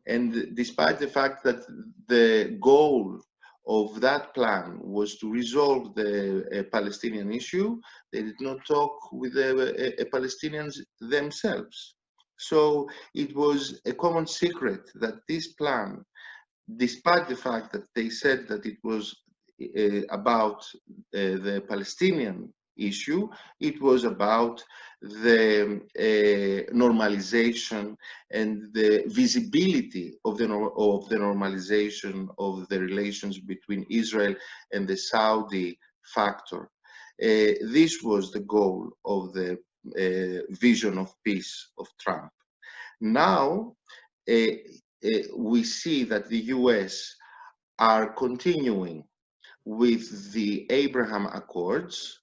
and despite the fact that the goal of that plan was to resolve the Palestinian issue, they did not talk with the Palestinians themselves. So it was a common secret that this plan, despite the fact that they said that it was about the Palestinian issue. It was about the normalization and the visibility of the normalization of the relations between Israel and the Saudi factor. This was the goal of the vision of peace of Trump. Now, we see that the US are continuing with the Abraham Accords.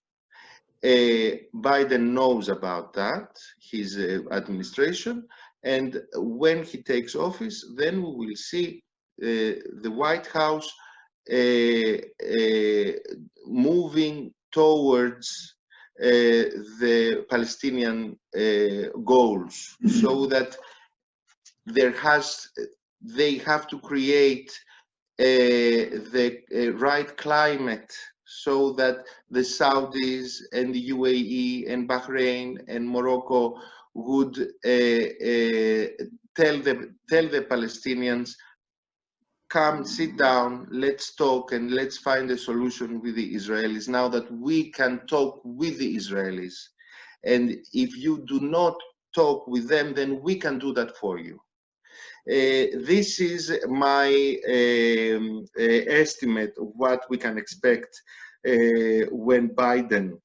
Biden knows about that, his administration, and when he takes office, then we will see the White House moving towards the Palestinian goals, so that they have to create the right climate so that the Saudis and the UAE and Bahrain and Morocco would tell the Palestinians, come, sit down, let's talk and let's find a solution with the Israelis now that we can talk with the Israelis. And if you do not talk with them, then we can do that for you. This is my estimate of what we can expect when Biden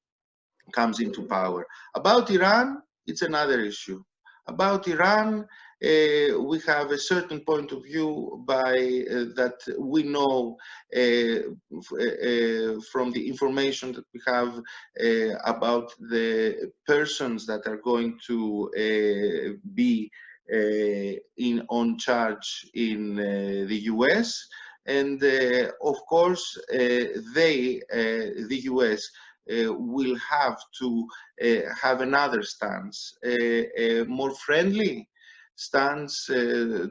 comes into power. About Iran, it's another issue. About Iran, we have a certain point of view that we know from the information that we have about the persons that are going to be on charge in the US, and of course the US will have to have another stance, a more friendly stance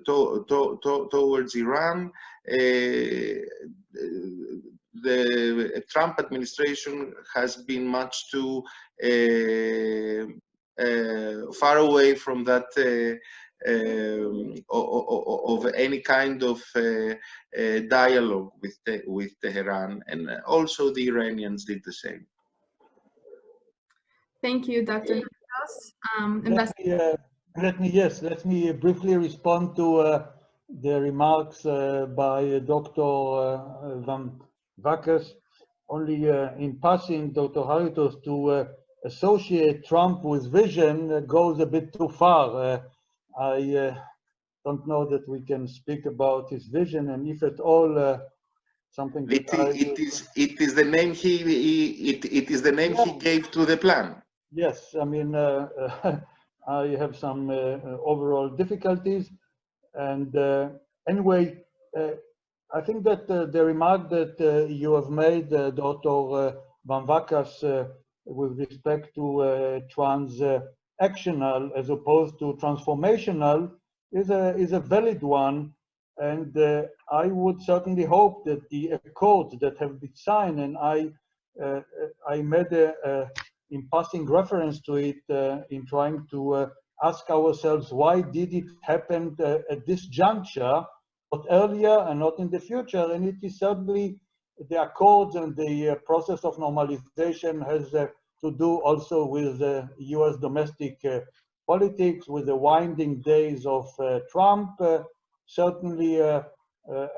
towards Iran. The Trump administration has been much too far away from that of any kind of dialogue with Tehran, and also the Iranians did the same. Thank you, Dr. Haritos. Let me briefly respond to the remarks by Dr. Van Vakkers. Only in passing, Dr. Haritos, to associate Trump with vision goes a bit too far. I don't know that we can speak about his vision, and if at all, something that it is the name he gave to the plan. Yes, I mean, I have some overall difficulties, and anyway, I think that the remark that you have made, Dr. Van Vakkers, with respect to transactional as opposed to transformational is a valid one, and I would certainly hope that the accords that have been signed, and I made in passing reference to it in trying to ask ourselves, why did it happen at this juncture, not earlier and not in the future? And it is certainly the accords and the process of normalization has to do also with US domestic politics, with the winding days of Trump, certainly,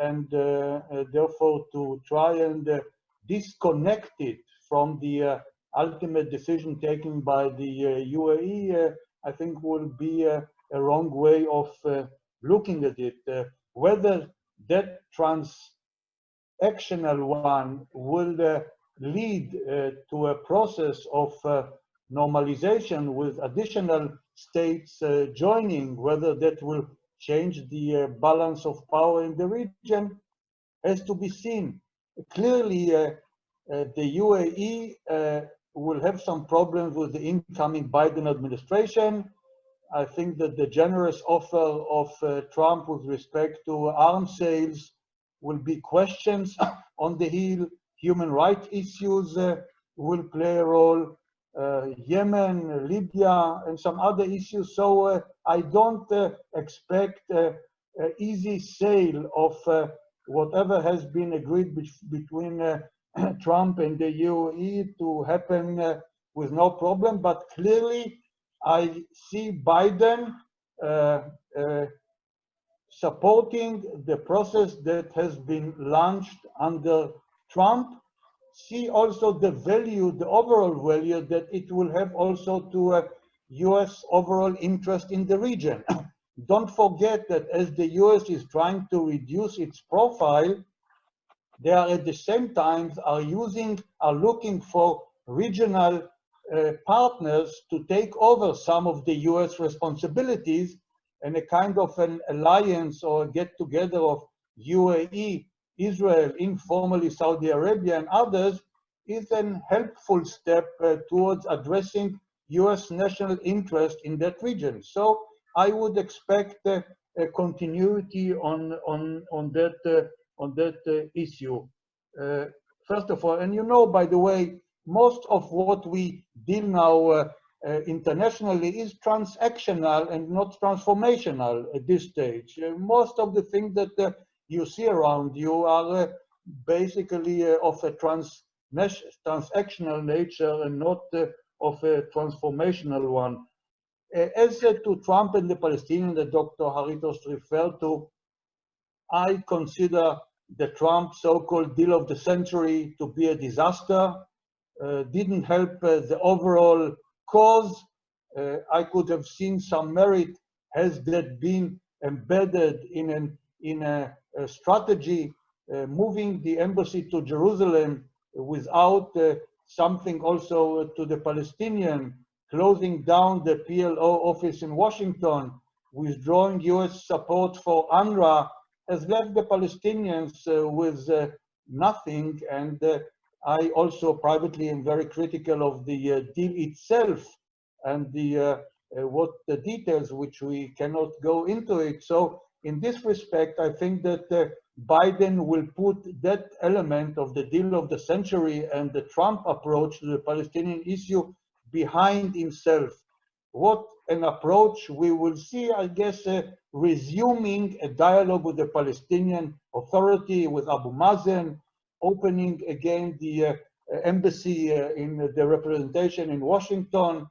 and therefore to try and disconnect it from the ultimate decision taken by the UAE, I think will be a wrong way of looking at it. Whether that transactional one will lead to a process of normalization with additional states joining, whether that will change the balance of power in the region, has to be seen. Clearly, the UAE will have some problems with the incoming Biden administration. I think that the generous offer of Trump with respect to arms sales will be questions on the heel. Human rights issues will play a role. Yemen, Libya, and some other issues. So I don't expect an easy sale of whatever has been agreed between Trump and the UAE to happen with no problem, but clearly I see Biden supporting the process that has been launched under Trump. See also the value, the overall value that it will have also to US overall interest in the region. Don't forget that as the US is trying to reduce its profile, they are at the same time are looking for regional partners to take over some of the US responsibilities, and a kind of an alliance or get together of UAE, Israel, informally Saudi Arabia and others is an helpful step towards addressing US national interest in that region. So I would expect a continuity on that issue. First of all, and you know, by the way, most of what we deal now internationally is transactional and not transformational at this stage. Most of the things that you see around you are basically of a transactional nature and not of a transformational one. As to Trump and the Palestinians that Dr. Haritos referred to, I consider the Trump so-called deal of the century to be a disaster. Didn't help the overall cause. I could have seen some merit has that been embedded in a strategy, moving the embassy to Jerusalem without something also to the Palestinian, closing down the PLO office in Washington, withdrawing US support for UNRWA, has left the Palestinians with nothing. And I also privately am very critical of the deal itself and the what the details, which we cannot go into it. So in this respect, I think that Biden will put that element of the deal of the century and the Trump approach to the Palestinian issue behind himself. What an approach we will see, I guess, resuming a dialogue with the Palestinian Authority, with Abu Mazen, opening again the embassy in the representation in Washington.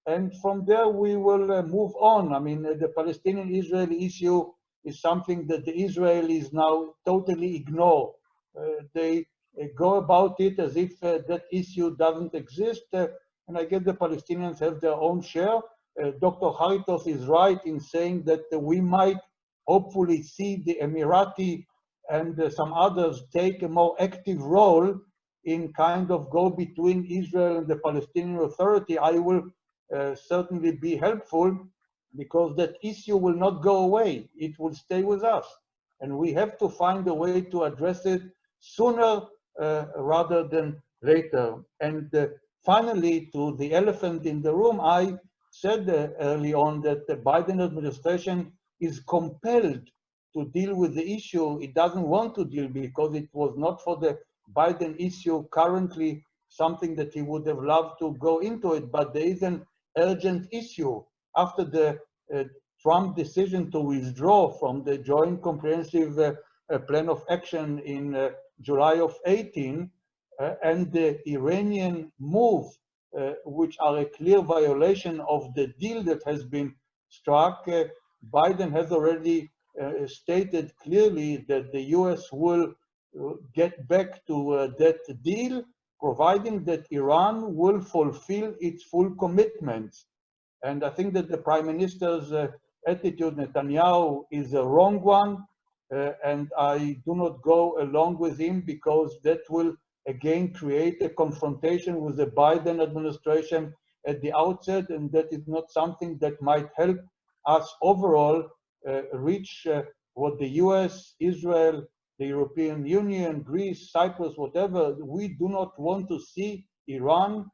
And from there, we will move on. I mean, the Palestinian-Israeli issue is something that the Israelis now totally ignore. They go about it as if that issue doesn't exist. And I guess the Palestinians have their own share. Dr. Haritos is right in saying that we might hopefully see the Emirati and some others take a more active role in kind of go between Israel and the Palestinian Authority. I will certainly be helpful, because that issue will not go away. It will stay with us. And we have to find a way to address it sooner rather than later. And finally, to the elephant in the room, I said early on that the Biden administration is compelled to deal with the issue. It doesn't want to deal because it was not for the Biden issue currently something that he would have loved to go into it, but there is an urgent issue after the Trump decision to withdraw from the Joint Comprehensive Plan of Action in July of 18 and the Iranian move, which are a clear violation of the deal that has been struck. Biden has already stated clearly that the US will get back to that deal, providing that Iran will fulfill its full commitments. And I think that the Prime Minister's attitude, Netanyahu, is a wrong one, and I do not go along with him because that will again create a confrontation with the Biden administration at the outset, and that is not something that might help us overall reach what the US, Israel, the European Union, Greece, Cyprus, whatever. We do not want to see Iran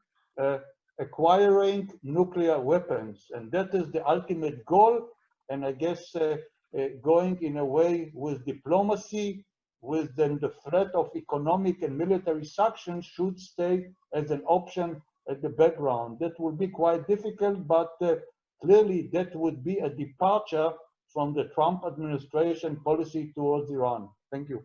acquiring nuclear weapons, and that is the ultimate goal. And I guess going in a way with diplomacy, with then the threat of economic and military sanctions should stay as an option at the background. That would be quite difficult, but clearly that would be a departure from the Trump administration policy towards Iran. Thank you.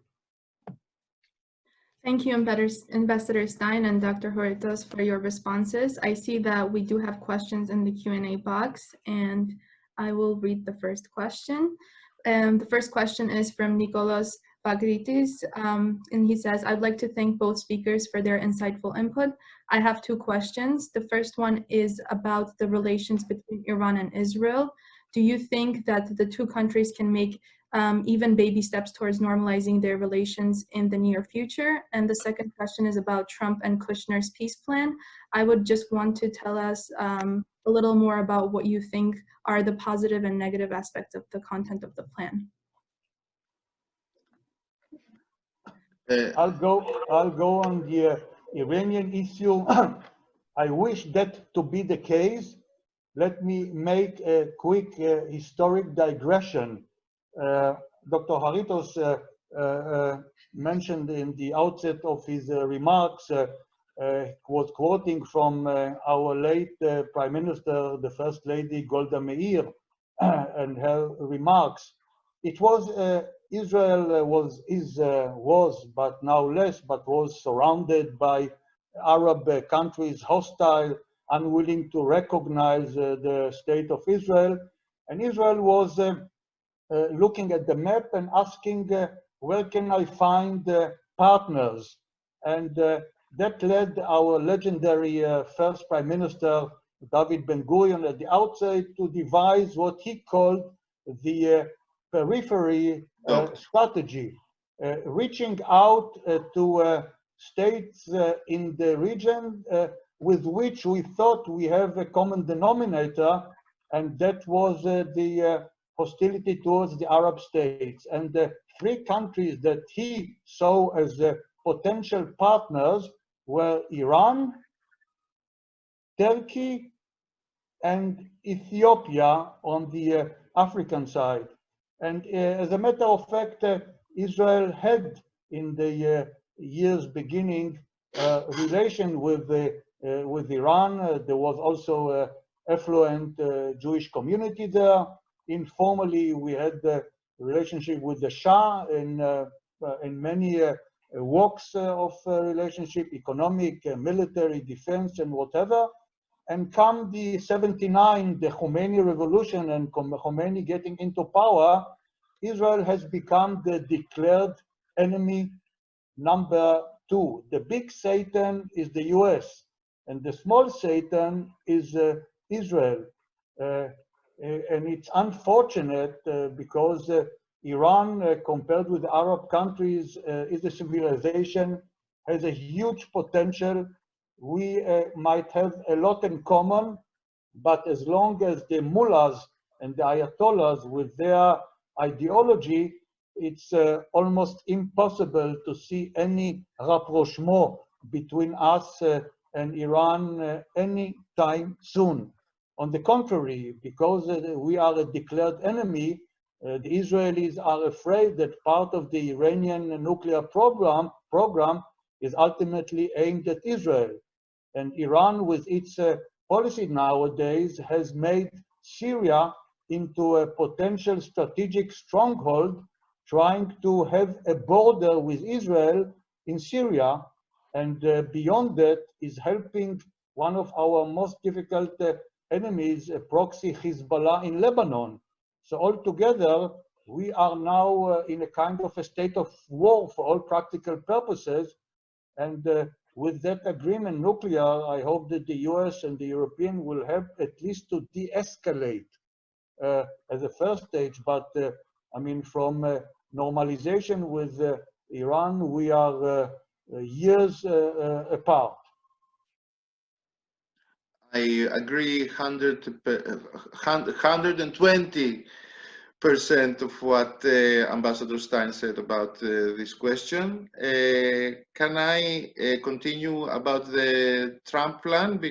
Thank you, Ambassador Stein and Dr. Haritos, for your responses. I see that we do have questions in the Q&A box, and I will read the first question. The first question is from Nicolas Bagritis, and he says, I'd like to thank both speakers for their insightful input. I have two questions. The first one is about the relations between Iran and Israel. Do you think that the two countries can make even baby steps towards normalizing their relations in the near future? And the second question is about Trump and Kushner's peace plan. I would just want to tell us a little more about what you think are the positive and negative aspects of the content of the plan. I'll go on the Iranian issue. I wish that to be the case. Let me make a quick historic digression. Dr. Haritos mentioned in the outset of his remarks, was quoting from our late Prime Minister, the First Lady Golda Meir, and her remarks. It was Israel was, but now less, but was surrounded by Arab countries, hostile, unwilling to recognize the state of Israel, and Israel was looking at the map and asking, where can I find partners? And that led our legendary first Prime Minister, David Ben-Gurion, at the outset to devise what he called the periphery strategy, reaching out to states in the region with which we thought we have a common denominator, and that was the hostility towards the Arab states. And the three countries that he saw as potential partners were Iran, Turkey, and Ethiopia on the African side. And as a matter of fact, Israel had in the years beginning relation with Iran. There was also an affluent Jewish community there. Informally, we had a relationship with the Shah in many walks of relationship, economic, military, defense, and whatever. And come the 79, the Khomeini revolution and Khomeini getting into power, Israel has become the declared enemy number 2. The big Satan is the US, and the small Satan is Israel. And it's unfortunate because Iran, compared with Arab countries, is a civilization, has a huge potential. We might have a lot in common, but as long as the mullahs and the ayatollahs with their ideology, it's almost impossible to see any rapprochement between us and Iran any time soon. On the contrary, because we are a declared enemy, the Israelis are afraid that part of the Iranian nuclear program is ultimately aimed at Israel. And Iran, with its policy nowadays, has made Syria into a potential strategic stronghold, trying to have a border with Israel in Syria, and beyond that is helping one of our most difficult enemies, proxy Hezbollah in Lebanon. So altogether, we are now in a kind of a state of war for all practical purposes. And with that agreement, nuclear, I hope that the US and the European will have at least to de-escalate as a first stage. But I mean, from normalization with Iran, we are years apart. I agree 120% of what Ambassador Stein said about this question. Can I continue about the Trump plan?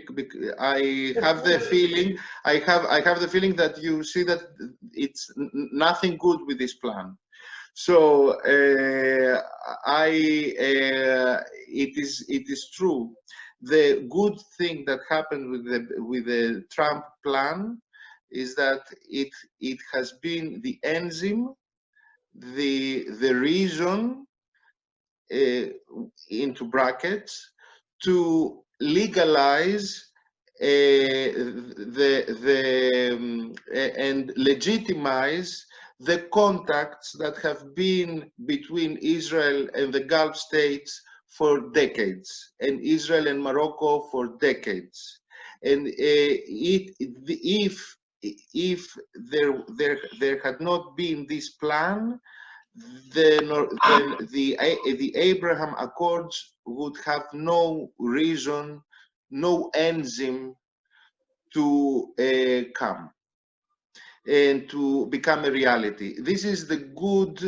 I have the feeling, I have the feeling that you see that it's nothing good with this plan. So it is true. The good thing that happened with the Trump plan is that it has been the enzyme, the reason into brackets, to legalize and legitimize the contacts that have been between Israel and the Gulf states for decades, and Israel and Morocco for decades. And if there had not been this plan, then the Abraham Accords would have no reason, no enzyme to come and to become a reality. This is the good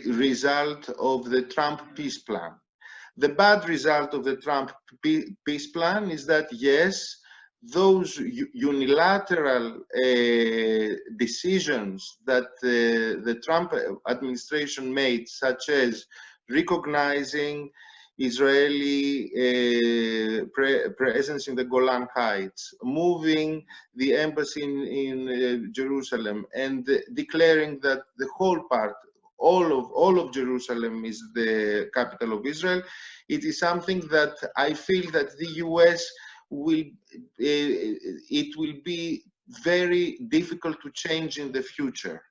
result of the Trump peace plan. The bad result of the Trump peace plan is that, yes, those unilateral decisions that the Trump administration made, such as recognizing Israeli presence in the Golan Heights, moving the embassy in Jerusalem, and declaring that the whole part, all of Jerusalem is the capital of Israel, it is something that I feel that the US will be very difficult to change in the future.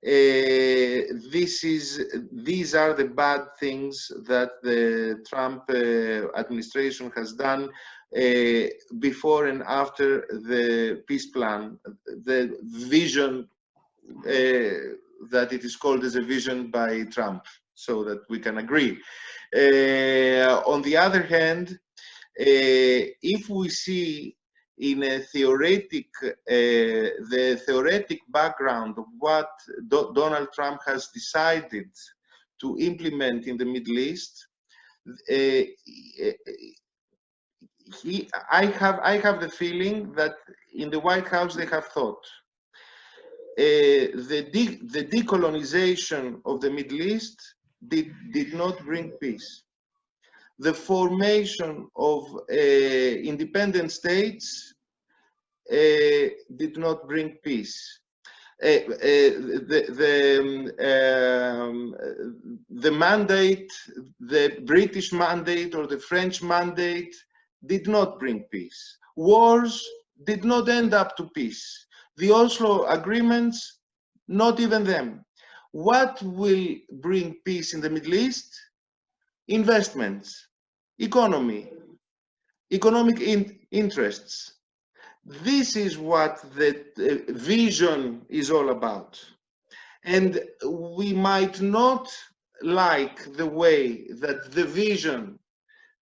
These are the bad things that the Trump administration has done before and after the peace plan, the vision that it is called as a vision by Trump, so that we can agree. On the other hand, if we see in a the theoretic background of what Donald Trump has decided to implement in the Middle East, I have the feeling that in the White House they have thought the decolonization of the Middle East did not bring peace. The formation of independent states did not bring peace. The mandate, the British mandate or the French mandate did not bring peace. Wars did not end up to peace. The Oslo agreements, not even them. What will bring peace in the Middle East? Investments, economy, economic interests. This is what the vision is all about. And we might not like the way that the vision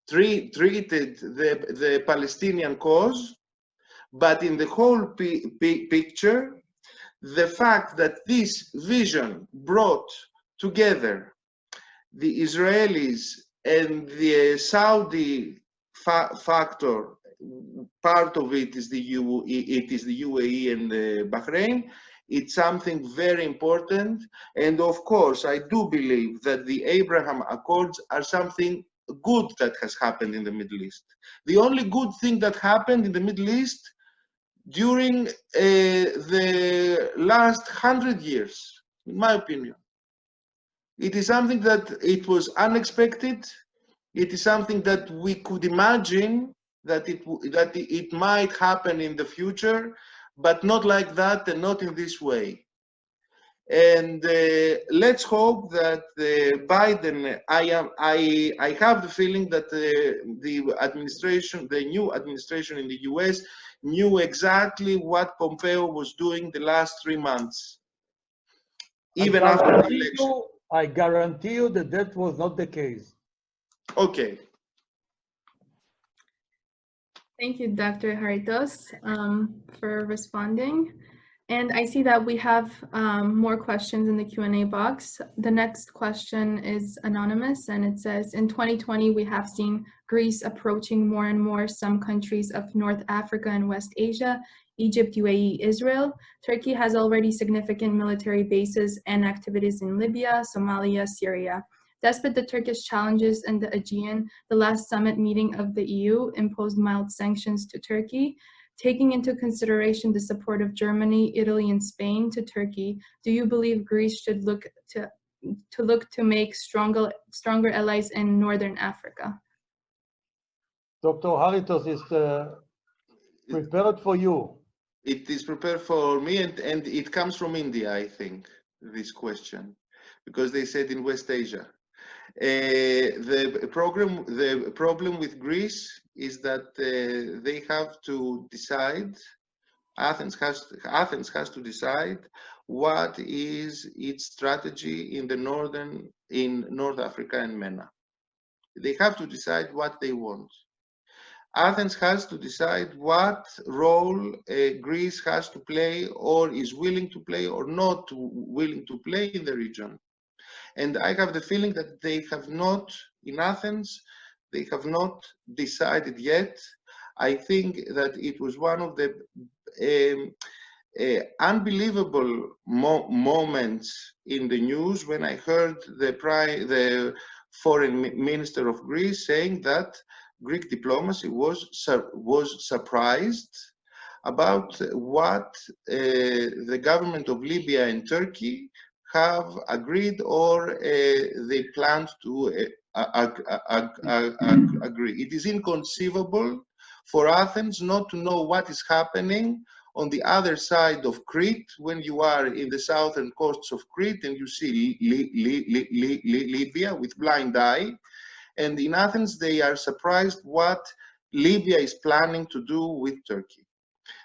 treated the Palestinian cause, but in the whole picture, the fact that this vision brought together the Israelis and the Saudi factor, part of it is the UAE and the Bahrain. It's something very important. And of course, I do believe that the Abraham Accords are something good that has happened in the Middle East. The only good thing that happened in the Middle East during the last 100 years, in my opinion. It is something that it was unexpected. It is something that we could imagine that it might happen in the future, but not like that and not in this way. And let's hope that Biden, I have the feeling that the administration, the new administration in the US, knew exactly what Pompeo was doing the last 3 months, even after the election. I guarantee you that that was not the case. Okay. Thank you, Dr. Haritos, for responding. And I see that we have more questions in the Q&A box. The next question is anonymous, and it says, in 2020, we have seen Greece approaching more and more some countries of North Africa and West Asia, Egypt, UAE, Israel. Turkey has already significant military bases and activities in Libya, Somalia, Syria. Despite the Turkish challenges in the Aegean, the last summit meeting of the EU imposed mild sanctions to Turkey. Taking into consideration the support of Germany, Italy, and Spain to Turkey, do you believe Greece should look to to look to make stronger allies in Northern Africa? Dr. Haritos is prepared for you. It is prepared for me, and it comes from India, I think, this question, because they said in West Asia. The problem with Greece is that they have to decide. Athens has to decide what is its strategy in North Africa and MENA. They have to decide what they want. Athens has to decide what role Greece has to play, or is willing to play, or not willing to play in the region. And I have the feeling that they have not, in Athens, they have not decided yet. I think that it was one of the unbelievable moments in the news when I heard the foreign minister of Greece saying that Greek diplomacy was surprised about what the government of Libya and Turkey have agreed, or they planned to agree. It is inconceivable for Athens not to know what is happening on the other side of Crete when you are in the southern coasts of Crete and you see Libya with blind eye. And in Athens, they are surprised what Libya is planning to do with Turkey.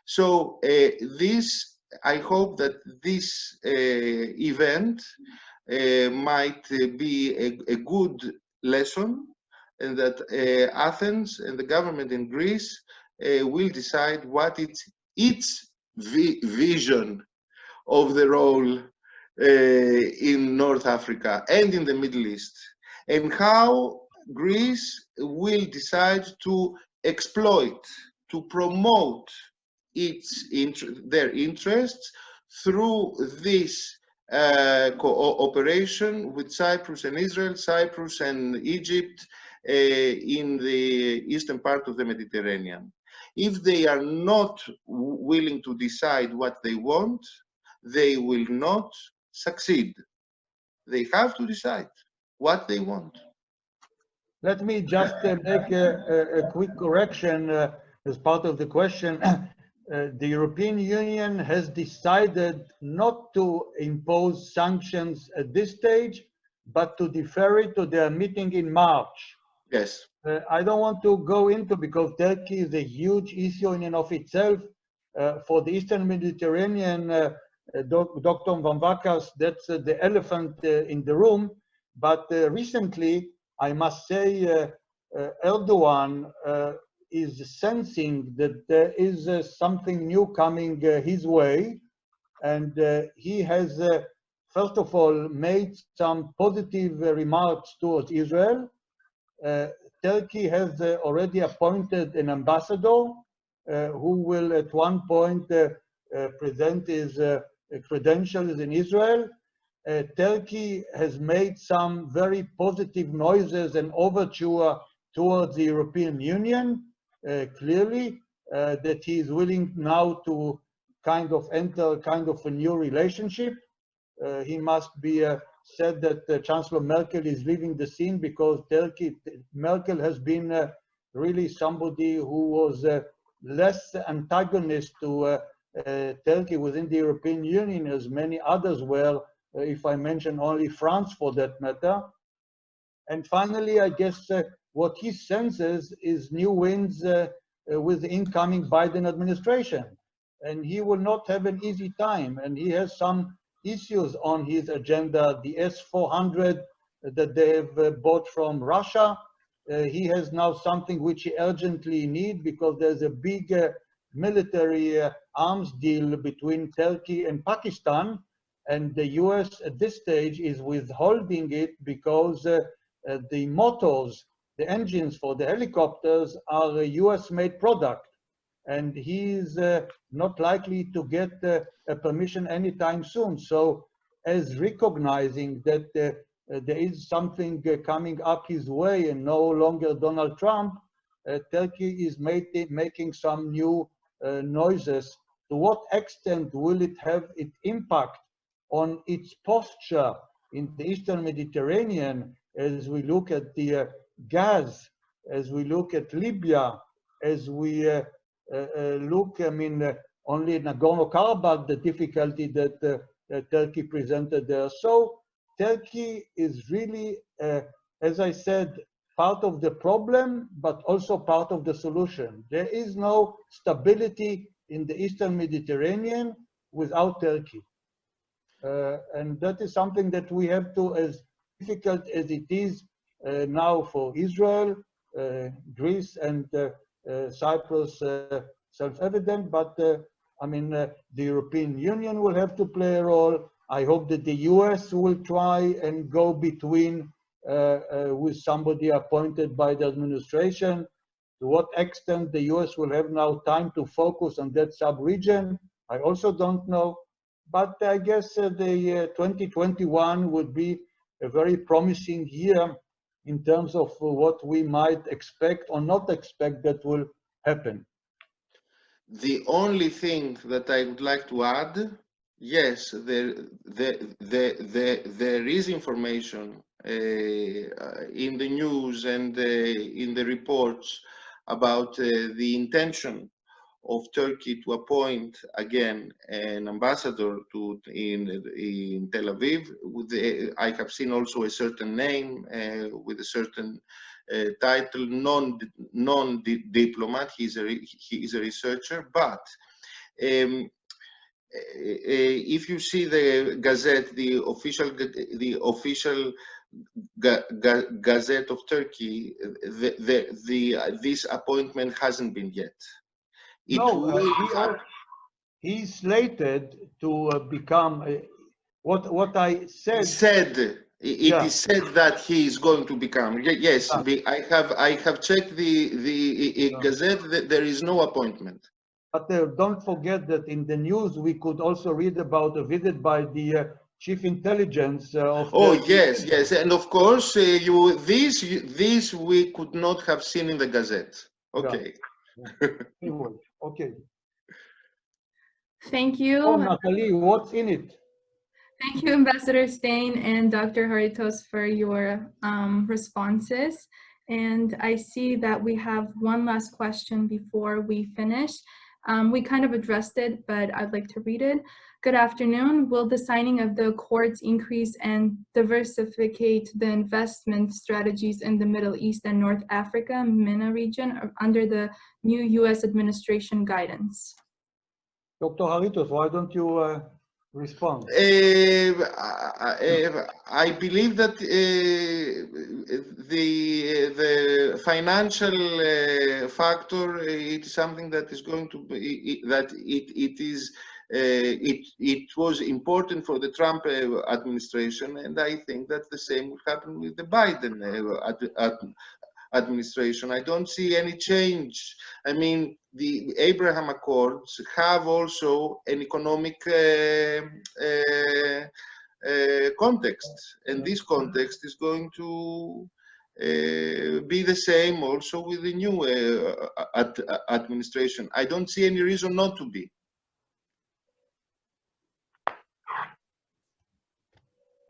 So I hope that this event might be a good lesson, and that Athens and the government in Greece will decide what its vision of the role in North Africa and in the Middle East, and how Greece will decide to exploit, to promote their interests through this cooperation with Cyprus and Israel, Cyprus and Egypt in the eastern part of the Mediterranean. If they are not willing to decide what they want, they will not succeed. They have to decide what they want. Let me just make a quick correction as part of the question. The European Union has decided not to impose sanctions at this stage, but to defer it to their meeting in March. Yes. I don't want to go into, because Turkey is a huge issue in and of itself. For the Eastern Mediterranean, Dr. Vamvakas, that's the elephant in the room. But recently, I must say, Erdogan is sensing that there is something new coming his way. And he has, first of all, made some positive remarks towards Israel. Turkey has already appointed an ambassador who will at one point present his credentials in Israel. Turkey has made some very positive noises and overture towards the European Union, clearly, that he is willing now to kind of enter kind of a new relationship. He must be said that Chancellor Merkel is leaving the scene, because Merkel has been really somebody who was less antagonist to Turkey within the European Union, as many others were, if I mention only France for that matter. And finally, I guess what he senses is new winds with the incoming Biden administration. And he will not have an easy time, and he has some issues on his agenda, the S-400 that they have bought from Russia. He has now something which he urgently needs, because there's a big military arms deal between Turkey and Pakistan, and the US at this stage is withholding it because the motors, the engines for the helicopters are a US-made product. And he's not likely to get a permission anytime soon. So as recognizing that there is something coming up his way and no longer Donald Trump, Turkey is making some new noises. To what extent will it have its impact on its posture in the Eastern Mediterranean, as we look at the gas, as we look at Libya, as we look, I mean, only Nagorno-Karabakh, the difficulty that Turkey presented there. So Turkey is really, as I said, part of the problem, but also part of the solution. There is no stability in the Eastern Mediterranean without Turkey. And that is something that we have to, as difficult as it is now for Israel, Greece, and Cyprus, self-evident, but I mean, the European Union will have to play a role. I hope that the US will try and go between with somebody appointed by the administration. To what extent the US will have now time to focus on that sub-region, I also don't know. But I guess the 2021 would be a very promising year in terms of what we might expect or not expect that will happen. The only thing that I would like to add, yes, there is information in the news and in the reports about the intention of Turkey to appoint again an ambassador in Tel Aviv. I have seen also a certain name with a certain title, non-diplomat. He is a researcher, but if you see the Gazette, the official Gazette of Turkey, this appointment hasn't been yet. He's slated to become what I said. It is said that he is going to become. Yes, I have checked the Gazette. There is no appointment. But don't forget that in the news we could also read about a visit by the chief intelligence of. Oh yes, and of course this we could not have seen in the Gazette. Okay. Yeah. Anyway, okay. Thank you. Oh, Natalie, what's in it? Thank you, Ambassador Stein and Dr. Haritos, for your responses. And I see that we have one last question before we finish. We kind of addressed it, but I'd like to read it. Good afternoon. Will the signing of the accords increase and diversificate the investment strategies in the Middle East and North Africa, MENA region under the new U.S. administration guidance? Dr. Haritos, why don't you respond? I believe that the financial factor, it is something that is going to be, that it was important for the Trump administration, and I think that the same will happen with the Biden administration. I don't see any change. I mean, the Abraham Accords have also an economic context, and this context is going to be the same also with the new administration. I don't see any reason not to be.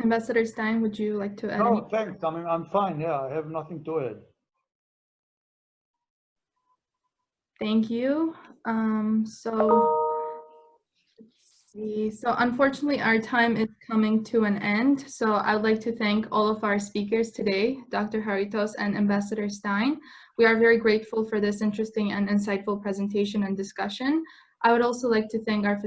Ambassador Stein, would you like to add? No, thanks. I mean, I'm fine. Yeah, I have nothing to add. Thank you. So unfortunately, our time is coming to an end. So I'd like to thank all of our speakers today, Dr. Haritos and Ambassador Stein. We are very grateful for this interesting and insightful presentation and discussion. I would also like to thank our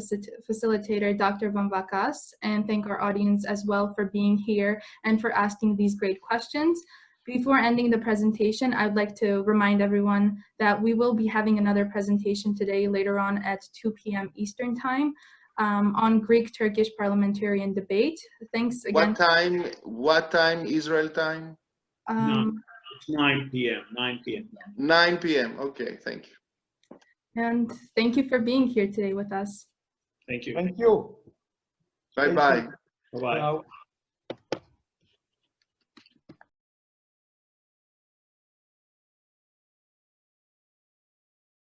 facilitator, Dr. Van Vakas, and thank our audience as well for being here and for asking these great questions. Before ending the presentation, I'd like to remind everyone that we will be having another presentation today later on at 2 p.m. Eastern Time on Greek-Turkish parliamentarian debate. Thanks again. What time Israel time? It's 9 p.m. 9 p.m. 9 p.m. Okay, thank you. And thank you for being here today with us. Thank you. Thank you. Bye-bye. Bye-bye.